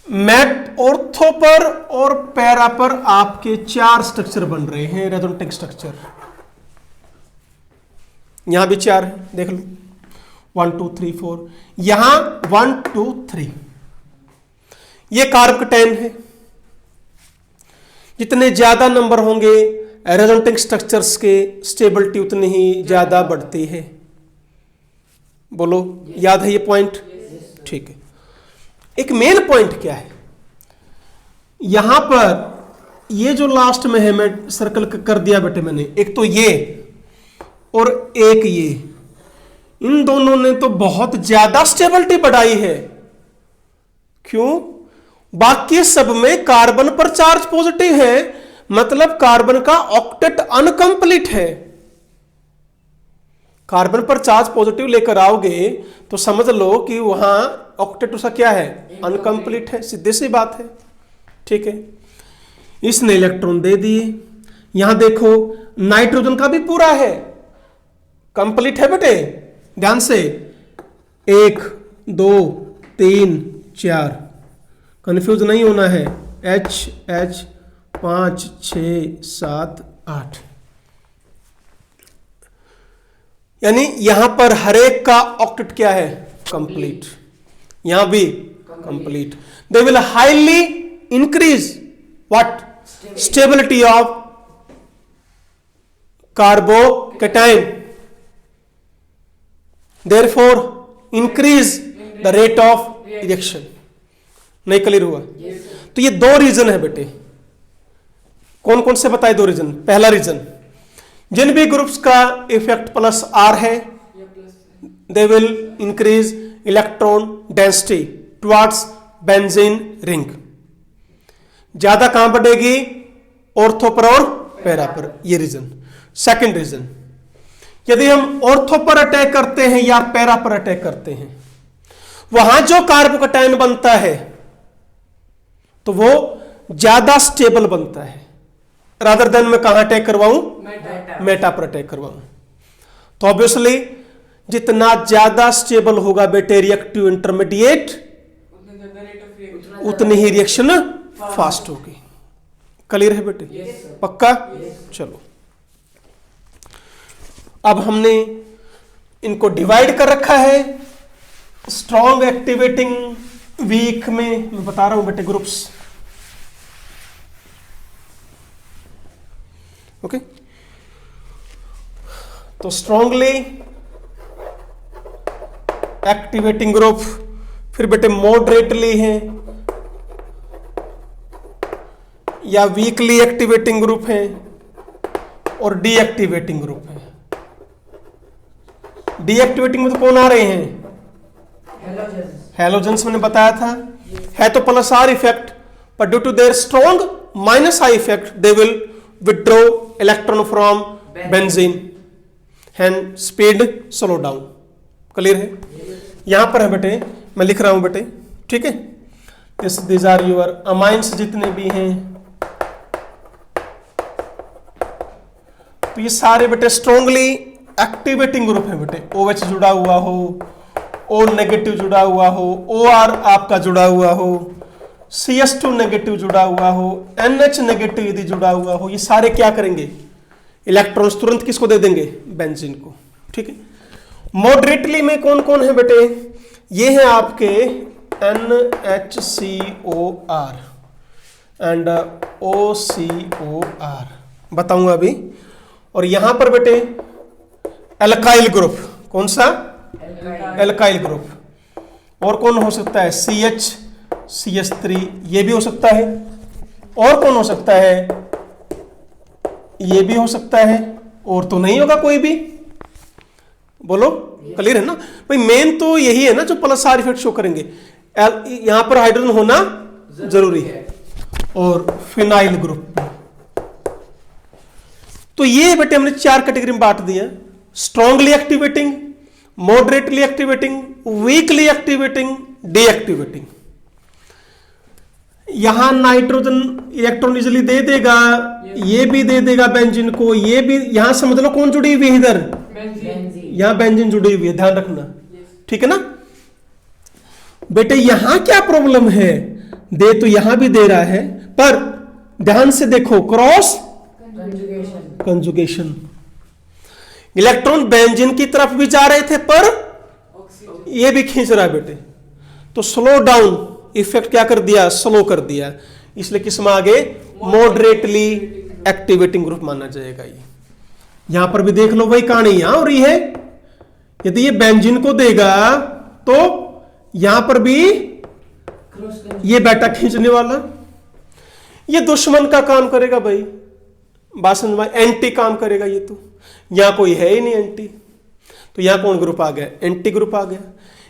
Speaker 1: मैट ऑर्थो पर और पैरा पर आपके चार स्ट्रक्चर बन रहे हैं, रेजोनेटिंग स्ट्रक्चर। यहां भी चार है, देख लो, 1 2 3 4, यहां 1 2 3। ये कार्बोकैटायन है। जितने ज्यादा नंबर होंगे रेजोनेटिंग स्ट्रक्चर्स के, स्टेबिलिटी उतनी ही ज्यादा बढ़ती है। बोलो, याद है ये पॉइंट? ठीक है। एक मेन पॉइंट क्या है, यहां पर ये जो लास्ट में है, मैं सर्कल कर दिया बेटे मैंने, एक तो ये और एक ये, इन दोनों ने तो बहुत ज्यादा स्टेबिलिटी बढ़ाई है। क्यों? बाकी सब में कार्बन पर चार्ज पॉजिटिव है, मतलब कार्बन का ऑक्टेट अनकंप्लीट है। कार्बन पर चार्ज पॉजिटिव लेकर आओगे तो समझ लो कि वहां ऑक्टेट उसका क्या है, अनकंप्लीट है, सीधी सी बात है। ठीक है, इसने इलेक्ट्रॉन दे दिए। यहां देखो नाइट्रोजन का भी पूरा है, कंप्लीट है बेटे, ध्यान से, 1 2 3 4, कंफ्यूज नहीं होना है, H H 5 6 7 8, यानी यहां पर हर एक का ऑक्टेट क्या है, कंप्लीट, यहां भी complete. They will highly increase what, stability of carbocation, therefore increase the rate of reaction. नहीं क्लियर हुआ?
Speaker 2: Yes, sir.
Speaker 1: तो ये दो रीजन है बेटे। कौन कौन से बताए दो रीजन? पहला रीजन, जिन भी ग्रुप्स का इफेक्ट प्लस आर है, they will increase electron density towards benzene ring. ज्यादा कहां बढ़ेगी, ऑर्थो पर और पैरा पर, ये रीजन। सेकंड रीजन, यदि हम ऑर्थो पर अटैक करते हैं या पैरा पर अटैक करते हैं, वहां जो कार्बोकैटायन बनता है तो वो ज्यादा स्टेबल बनता है, रादर देन मैं कहां अटैक करवाऊं,
Speaker 2: Meta.
Speaker 1: मेटा पर अटैक करवाऊं। तो ऑब्वियसली जितना ज्यादा स्टेबल होगा बेटे रिएक्टिव इंटरमीडिएट, उतनी ही रिएक्शन फास्ट होगी। क्लियर है बेटे?
Speaker 2: Yes, sir.
Speaker 1: पक्का?
Speaker 2: Yes.
Speaker 1: चलो, अब हमने इनको डिवाइड कर रखा है, स्ट्रॉन्ग एक्टिवेटिंग वीक में मैं बता रहा हूं बेटे ग्रुप्स। ओके, तो स्ट्रांगली एक्टिवेटिंग ग्रुप, फिर बेटे मॉडरेटली है या वीकली एक्टिवेटिंग ग्रुप है और डीएक्टिवेटिंग ग्रुप है। डीएक्टिवेटिंग में तो कौन आ रहे हैं? हैलोजेंस मैंने बताया था, है तो plus R effect, but due to their strong minus I effect they will withdraw electron from benzene and speed slow down। Clear है? यहां पर है बेटे, मैं लिख रहा हूं बेटे, ठीक है। दिस आर योर अमाइंस जितने भी हैं, तो ये सारे बेटे स्ट्रांगली एक्टिवेटिंग ग्रुप है बेटे। OH जुड़ा हुआ हो, O नेगेटिव जुड़ा हुआ हो, OR आपका जुड़ा हुआ हो, CS2 नेगेटिव जुड़ा हुआ हो, NH नेगेटिव यदि जुड़ा हुआ हो, ये सारे क्या करेंगे? इलेक्ट्रॉन्स तुरंत किसको दे देंगे? बेंजीन को। ठीक है। मॉडरेटली में कौन कौन है बेटे? ये है आपके NHCOR एंड OCOR, बताऊंगा अभी। और यहां पर बेटे एल्काइल ग्रुप, कौन सा? Alkyl group. और कौन हो सकता है? CH CH3, ये भी हो सकता है। और कौन हो सकता है? ये भी हो सकता है। और तो नहीं होगा कोई भी, बोलो। क्लियर है ना भाई? मेन तो यही है ना जो प्लस आर इफेक्ट शो करेंगे। यहां पर हाइड्रोजन होना जरूरी है। और फिनाइल ग्रुप, तो ये बेटे हमने 4 कैटेगरी में बांट दिया। Strongly activating, moderately activating, weekly activating, deactivating. यहां नाइट्रोजन इलेक्ट्रॉन इजिली दे देगा, ये भी दे देगा बेंजीन को, ये भी। यहां समझ लो कौन जुड़ी हुई है इधर? यहां बेंजीन जुड़ी हुई है, ध्यान रखना। ठीक है ना बेटे? यहां क्या प्रॉब्लम है? दे तो यहां भी दे रहा है, पर ध्यान से देखो, क्रॉस कंजुगेशन। इलेक्ट्रॉन बेंजीन की तरफ भी जा रहे थे, पर ये भी खींच रहा है बेटे। तो स्लो डाउन इफेक्ट क्या कर दिया? स्लो कर दिया। इसलिए किस में आगे? मॉडरेटली एक्टिवेटिंग ग्रुप माना जाएगा। ये यहां पर भी देख लो भाई, कहानी यहां हो रही है। यदि ये बेंजीन को देगा तो यहां पर भी ये बेटा खींचने वाला, ये दुश्मन का काम करेगा भाई। बात समझ में? एंटी काम करेगा ये तो। यहां कोई है ही नहीं एंटी, तो यहां कौन ग्रुप आ गया? एंटी ग्रुप आ गया।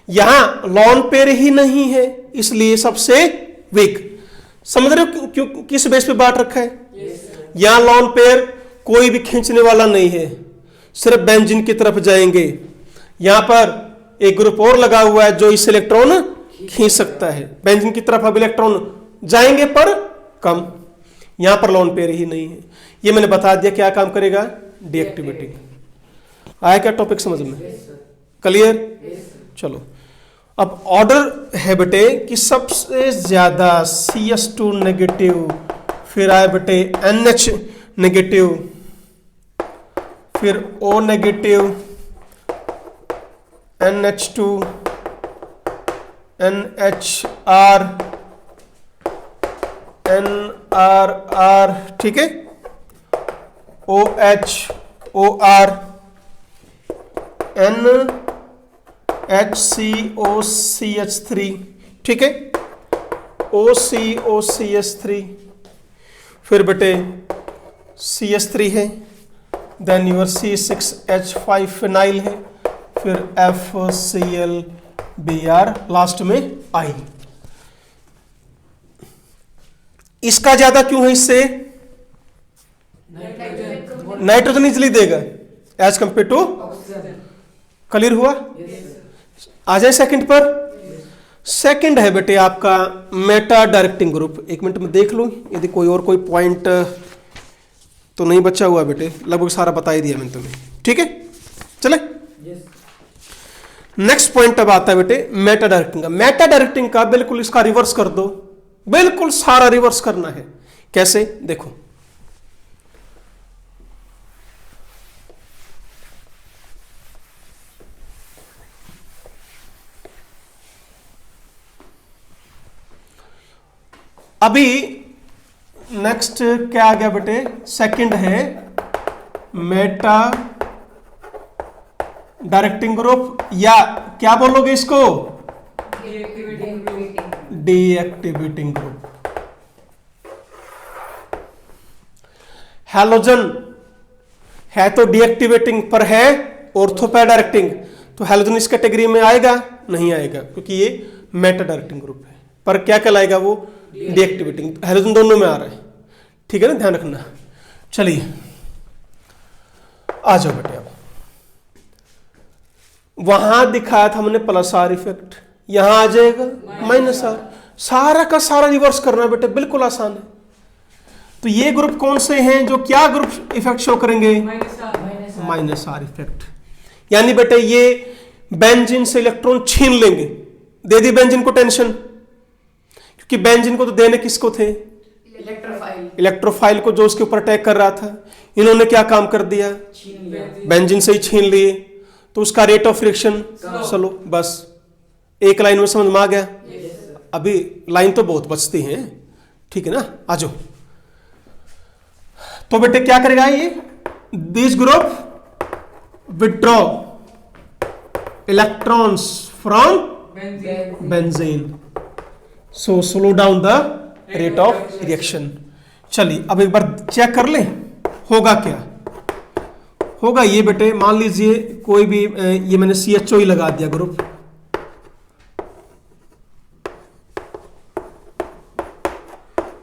Speaker 1: यहां लॉन पेयर ही नहीं है, इसलिए सबसे वीक। समझ रहे हो क्यों, किस बेस पे बांट रखा है? यहां लॉन पेयर कोई भी खींचने वाला नहीं है, सिर्फ बेंजीन की तरफ जाएंगे। यहां पर एक ग्रुप और लगा हुआ है जो इस इलेक्ट्रॉन खींच सकता है। बेंजीन की तरफ अब इलेक्ट्रॉन जाएंगे पर कम। यहां पर लॉन पेयर ही नहीं है। ये मैंने बता दिया क्या काम करेगा? डीएक्टिवेटिंग। आया क्या टॉपिक समझ में? क्लियर? चलो, अब ऑर्डर है बेटे कि सबसे ज्यादा CS2 नेगेटिव, फिर आए बेटे NH नेगेटिव, फिर O negative, NH2, NHR, NRR, ठीक है, OH, OR, NHCOCH3, ठीक है, OCOCH3, फिर बेटे CH3 है, देन यूर C6H5 फिनाइल है, फिर FClBr, लास्ट में I। इसका ज्यादा क्यों है? इससे नाइट्रोजन इजली देगा एज कंपेयर टू। क्लियर हुआ? आ जाए सेकंड पर। सेकंड है बेटे आपका मेटा डायरेक्टिंग ग्रुप। एक मिनट में देख लो यदि कोई और कोई पॉइंट तो नहीं बचा हुआ बेटे, लगभग सारा बता ही दिया मैंने तुम्हें। ठीक है, चले नेक्स्ट पॉइंट अब आता है बेटे मेटा डायरेक्टिंग का। मेटा डायरेक्टिंग का बिल्कुल इसका रिवर्स कर दो, बिल्कुल सारा रिवर्स करना है। कैसे? देखो, अभी नेक्स्ट क्या आ गया बेटे, सेकंड है मेटा डायरेक्टिंग ग्रुप, या क्या बोलोगे इसको, डीएक्टिवेटिंग ग्रुप। हैलोजन है तो डीएक्टिवेटिंग पर है ऑर्थो पे डायरेक्टिंग, तो हैलोजन इस कैटेगरी में आएगा नहीं आएगा, क्योंकि ये मेटा डायरेक्टिंग ग्रुप है। पर क्या कहलाएगा वो, डीएक्टिवेटिंग। हैलोजन दोनों में आ रहा है, ठीक है ना, ध्यान रखना। चलिए आ जाओ बेटे, अब वहां दिखाया था हमने प्लस आर इफेक्ट, यहां आ जाएगा माइनस आर। सारा का सारा रिवर्स करना बेटे, बिल्कुल आसान है। तो ये ग्रुप कौन से हैं जो क्या ग्रुप इफेक्ट शो करेंगे, माइनस आर इफेक्ट। यानी बेटे ये बेंजीन से इलेक्ट्रॉन छीन लेंगे, दे दी बेंजीन को टेंशन, क्योंकि बेंजीन को तो देने किसको थे, इलेक्ट्रोफाइल को, जो उसके ऊपर अटैक कर रहा था। इन्होंने क्या काम कर दिया, बेंजीन से ही छीन लिए, तो उसका रेट ऑफ रिएक्शन स्लो। बस एक लाइन में समझ में आ गया। अभी लाइन तो बहुत बचती हैं, ठीक है ना, आ जाओ। तो बेटे क्या करेगा ये, this group withdraw electrons from benzene, so slow down the rate of reaction. चलिए अब एक बार चेक कर लें होगा क्या। होगा ये बेटे, मान लीजिए कोई भी, ये मैंने CHO ही लगा दिया ग्रुप,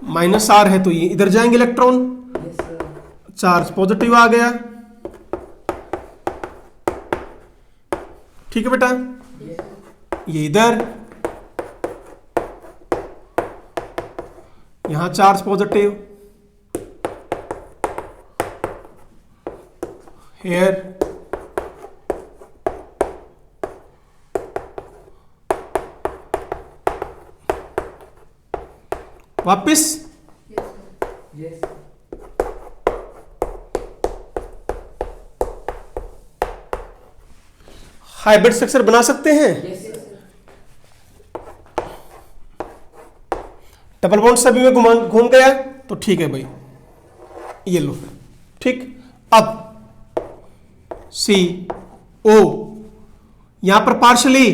Speaker 1: माइनस आर है तो ये इधर जाएंगे इलेक्ट्रॉन, चार्ज पॉजिटिव आ गया, ठीक है बेटा, ये इधर, यहां चार्ज पॉजिटिव, हेयर, वापिस हाइब्रिड स्ट्रक्चर बना सकते हैं। डबल बॉन्ड सभी में घूम गया तो ठीक है भाई, ये लो, ठीक। अब CO यहां पर पार्शली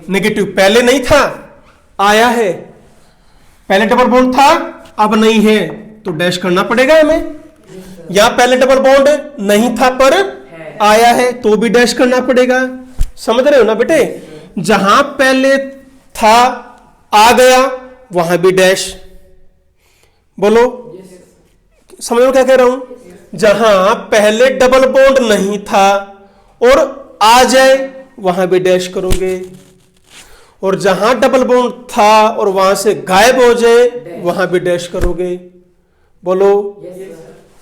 Speaker 1: नेगेटिव, पहले नहीं था, आया है, पहले डबल बॉन्ड था अब नहीं है, तो डैश करना पड़ेगा हमें। यहां पहले डबल बॉन्ड नहीं था पर आया है, तो भी डैश करना पड़ेगा। समझ रहे हो ना बेटे, जहां पहले था आ गया वहां भी डैश। बोलो समझ लो क्या कह रहा हूं, जहां पहले डबल बॉन्ड नहीं था और आ जाए वहां भी डैश करोगे, और जहां डबल बॉन्ड था और वहां से गायब हो जाए वहां भी डैश करोगे। बोलो,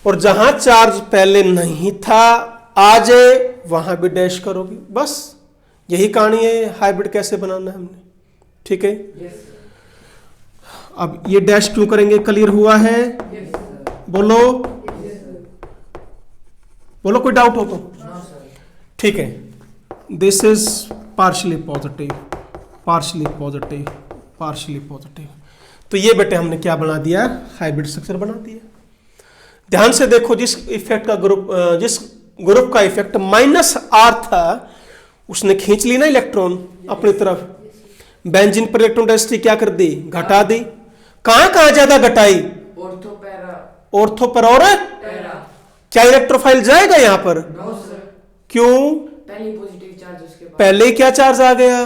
Speaker 1: और जहां चार्ज पहले नहीं था आ जाए वहां भी डैश करोगे। बस यही कहानी है, हाइब्रिड कैसे बनाना है हमने, ठीक है। अब ये डैश क्यों करेंगे, क्लियर हुआ है? बोलो बोलो, कोई डाउट हो तो? ठीक है, this is partially positive, partially positive, partially positive. तो ये बेटे हमने क्या बना दिया, हाइब्रिड स्ट्रक्चर बना दिया। ध्यान से देखो, जिस इफेक्ट का ग्रुप, जिस ग्रुप का इफेक्ट -R था उसने खींच ली ना इलेक्ट्रॉन अपनी तरफ, बेंजीन पर इलेक्ट्रॉन डेंसिटी क्या कर दी, घटा दी। कहां ज्यादा घटाई, ऑर्थो पर और पैरा। क्या इलेक्ट्रोफाइल जाएगा यहां पर? क्यों?
Speaker 2: पॉजिटिव चार्ज उसके पास,
Speaker 1: पहले ही क्या चार्ज आ गया,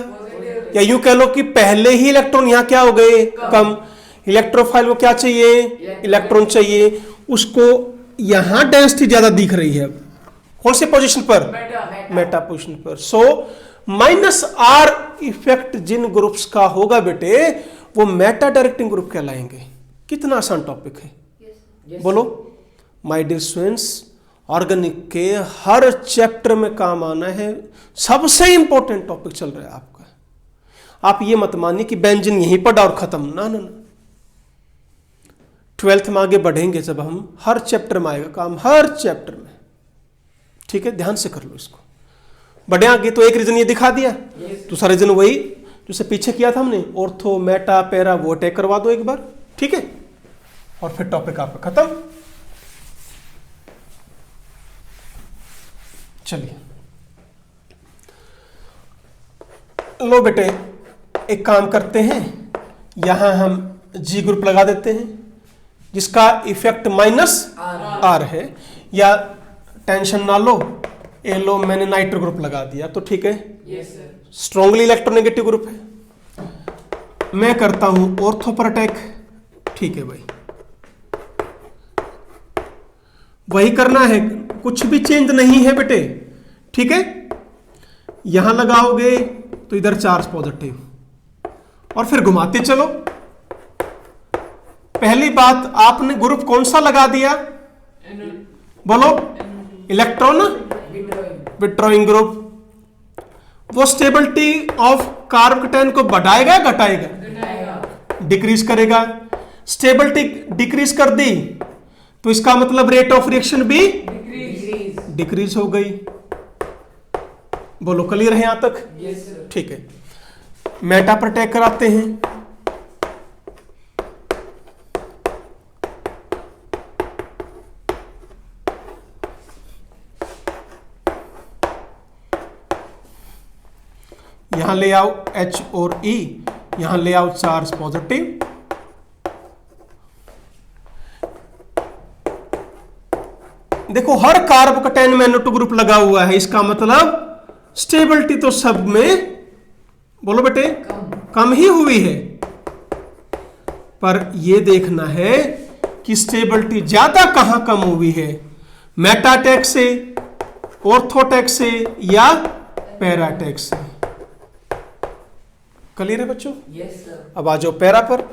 Speaker 1: या यूं कह लो कि पहले ही इलेक्ट्रॉन यहां क्या हो गए, कम। इलेक्ट्रोफाइल को क्या चाहिए, इलेक्ट्रॉन चाहिए, उसको यहां डेंसिटी ज्यादा दिख रही है। कौन से पोजीशन पर, मेटा पोजीशन पर। सो -R इफेक्ट जिन ग्रुप्स का होगा बेटे वो मेटा डायरेक्टिंग ग्रुप कहलाएंगे। कितना आसान टॉपिक है, बोलो माय डियर स्टूडेंट्स। ऑर्गेनिक के हर चैप्टर में काम आना है, सबसे इंपॉर्टेंट टॉपिक चल रहा है आपका। आप ये मत मानिए कि बेंजीन यहीं पढ़ा और खत्म, ना ना ना। 12th में आगे बढ़ेंगे जब हम, हर चैप्टर में आएगा काम, हर चैप्टर में, ठीक है। ध्यान से कर लो इसको, बढ़े आगे। तो एक रीजन ये दिखा दिया, दूसरा रीजन वही जैसे पीछे किया था हमने, ऑर्थो मेटा पैरा, वो अटैक करवा दो एक बार। ठीक है, और फिर टॉपिक आपका खत्म। चलिए लो बेटे, एक काम करते हैं, यहां हम जी ग्रुप लगा देते हैं जिसका इफेक्ट -R है, या टेंशन ना लो, ये लो मैंने नाइट्रो ग्रुप लगा दिया तो ठीक है,
Speaker 2: yes sir.
Speaker 1: Strongly electronegative group है। मैं करता हूं ऑर्थो पर अटैक, ठीक है भाई, वही करना है, कुछ भी चेंज नहीं है बेटे, ठीक है। यहां लगाओगे तो इधर चार्ज पॉजिटिव और फिर घुमाते चलो। पहली बात, आपने ग्रुप कौन सा लगा दिया, बोलो, इलेक्ट्रॉन विथड्रॉइंग ग्रुप। वो स्टेबिलिटी ऑफ कार्बोकेटायन को बढ़ाएगा घटाएगा, डिक्रीज करेगा। स्टेबिलिटी डिक्रीज कर दी तो इसका मतलब रेट ऑफ रिएक्शन भी डिक्रीज हो गई। बोलो क्लियर है यहां तक,
Speaker 2: यस सर।
Speaker 1: ठीक है। मेटा पर अटैक कराते हैं, यहां ले आओ H और E, यहां ले आओ चार्ज पॉजिटिव, देखो हर कार्बोकेटायन में NO2 ग्रुप लगा हुआ है, इसका मतलब स्टेबिलिटी तो सब में, बोलो बेटे, कम ही हुई है, पर यह देखना है कि स्टेबिलिटी ज्यादा कहां कम हुई है, मेटाटैक से, ऑर्थोटैक से या पैराटैक से। क्लियर है बच्चों,
Speaker 2: यस सर।
Speaker 1: अब आ जाओ पैरा पर।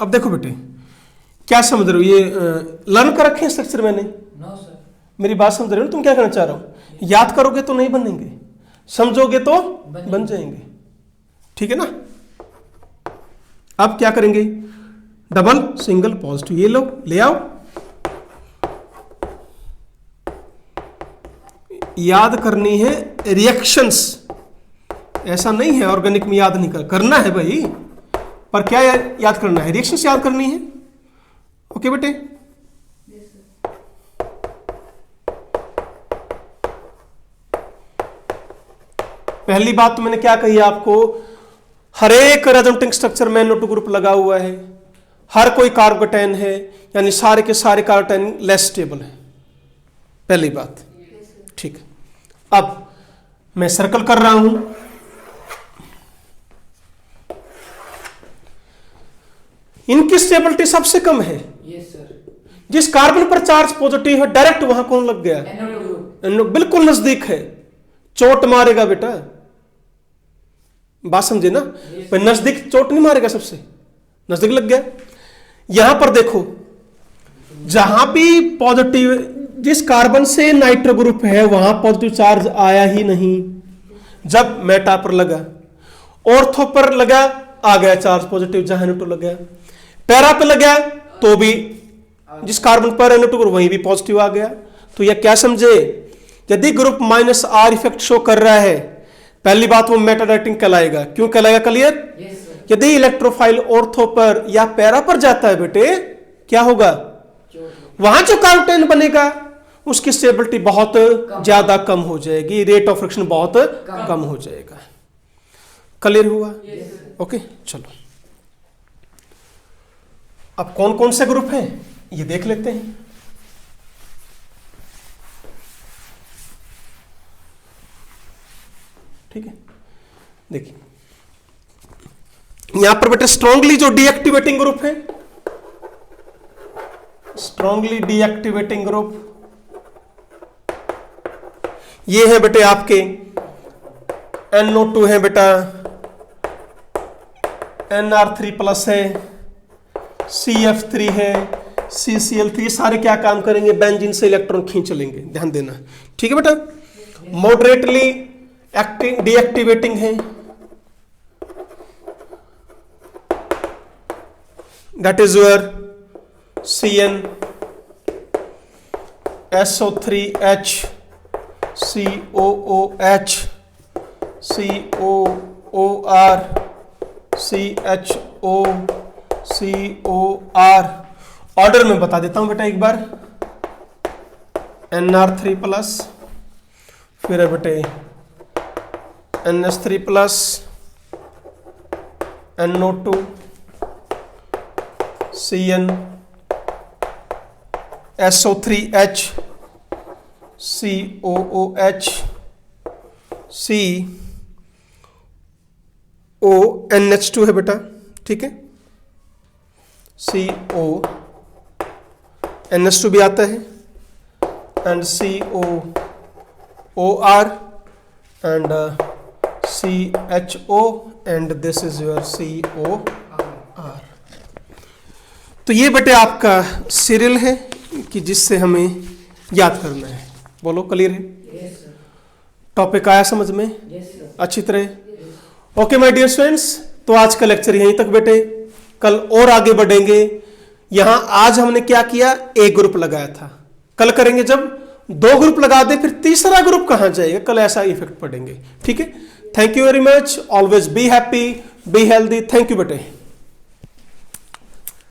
Speaker 1: अब देखो बेटे, क्या समझ रहे हो, ये लर्न कर रखे हैं स्ट्रक्चर मैंने,
Speaker 2: नो सर।
Speaker 1: मेरी बात समझ रहे हो, तुम क्या करना चाह रहे हो, याद करोगे तो नहीं बनेंगे, समझोगे तो बन जाएंगे, ठीक है ना। अब क्या करेंगे, डबल सिंगल पॉजिटिव, ये लो ले आओ, याद करनी है रिएक्शंस, ऐसा नहीं है ऑर्गेनिक में याद नहीं करना है भाई, पर क्या याद करना है, रिएक्शंस याद करनी है। ओके बेटे, पहली बात तो मैंने क्या कही आपको, हर एक रेजोनेटिंग स्ट्रक्चर में NO2 ग्रुप लगा हुआ है, हर कोई कार्बोकेटायन है, यानी सारे के सारे कार्बोकेटायन लेस स्टेबल है, पहली बात, ठीक। अब मैं सर्कल कर रहा हूं, इनकी स्टेबिलिटी सबसे कम है,
Speaker 2: यस सर।
Speaker 1: जिस कार्बन पर चार्ज पॉजिटिव है डायरेक्ट वहां कौन लग गया,
Speaker 2: NO2 ग्रुप।
Speaker 1: बिल्कुल नजदीक है, चोट मारेगा बेटा, बात समझे ना, पर नजदीक चोट नहीं मारेगा, सबसे नजदीक लग गया। यहां पर देखो, जहां भी पॉजिटिव, जिस कार्बन से नाइट्रो ग्रुप है वहां पॉजिटिव चार्ज आया ही नहीं, जब मेटा पर लगा, ऑर्थो पर लगा आ गया चार्ज पॉजिटिव, जहां NO2 लग गया, पैरा पे लग गया तो भी जिस कार्बन पर NO2 ग्रुप वहीं भी पॉजिटिव आ गया। तो यह क्या समझे, यदि ग्रुप -R इफेक्ट शो कर रहा है, पहली बात वो मेटाडाइटिंग कहलाएगा, क्यों कहलाएगा, क्लियर।
Speaker 2: Yes sir.
Speaker 1: यदि इलेक्ट्रोफाइल ऑर्थो पर या पैरा पर जाता है बेटे, क्या होगा, वहां जो कार्बोकेटायन बनेगा उसकी स्टेबिलिटी बहुत ज्यादा कम हो जाएगी, रेट ऑफ रिएक्शन बहुत कम हो जाएगा। क्लियर हुआ, ओके। चलो अब कौन कौन से ग्रुप हैं ये देख लेते हैं। ठीक है, देखिए यहां पर बेटे स्ट्रांगली जो डीएक्टिवेटिंग ग्रुप है, स्ट्रांगली डीएक्टिवेटिंग ग्रुप ये है बेटे आपके NO2 है बेटा, NR3+ है, CF3 है, CCl3, सारे क्या काम करेंगे, बेंजीन से इलेक्ट्रॉन खींच लेंगे, ध्यान देना, ठीक है बेटा। मॉडरेटली एक्टिव डीएक्टिवेटिंग है, that is your CN SO3H COOH COOR CHO COR। Order में बता देता हूं बेटा एक बार, NR3 प्लस, फिर है बेटे NH3 plus, NO2 CN SO3H COOH CONH2 है बेटा, ठीक है, CONH2 भी आता है, and COOR and CHO and this is your COR। तो ये बेटे आपका सीरियल है कि जिससे हमें याद करना है। बोलो क्लियर है?
Speaker 2: Yes, sir.
Speaker 1: टॉपिक आया समझ में
Speaker 2: Yes, sir.
Speaker 1: अच्छी तरह? ओके माय डियर स्टूडेंट्स, तो आज का लेक्चर यहीं तक बेटे, कल और आगे बढ़ेंगे। यहां आज हमने क्या किया, एक ग्रुप लगाया था, कल करेंगे जब दो ग्रुप लगा दे फिर तीसरा ग्रुप कहां जाएगा, कल ऐसा इफेक्ट पड़ेंगे। ठीक है, thank you very much, always be happy, be healthy. Thank you बेटे।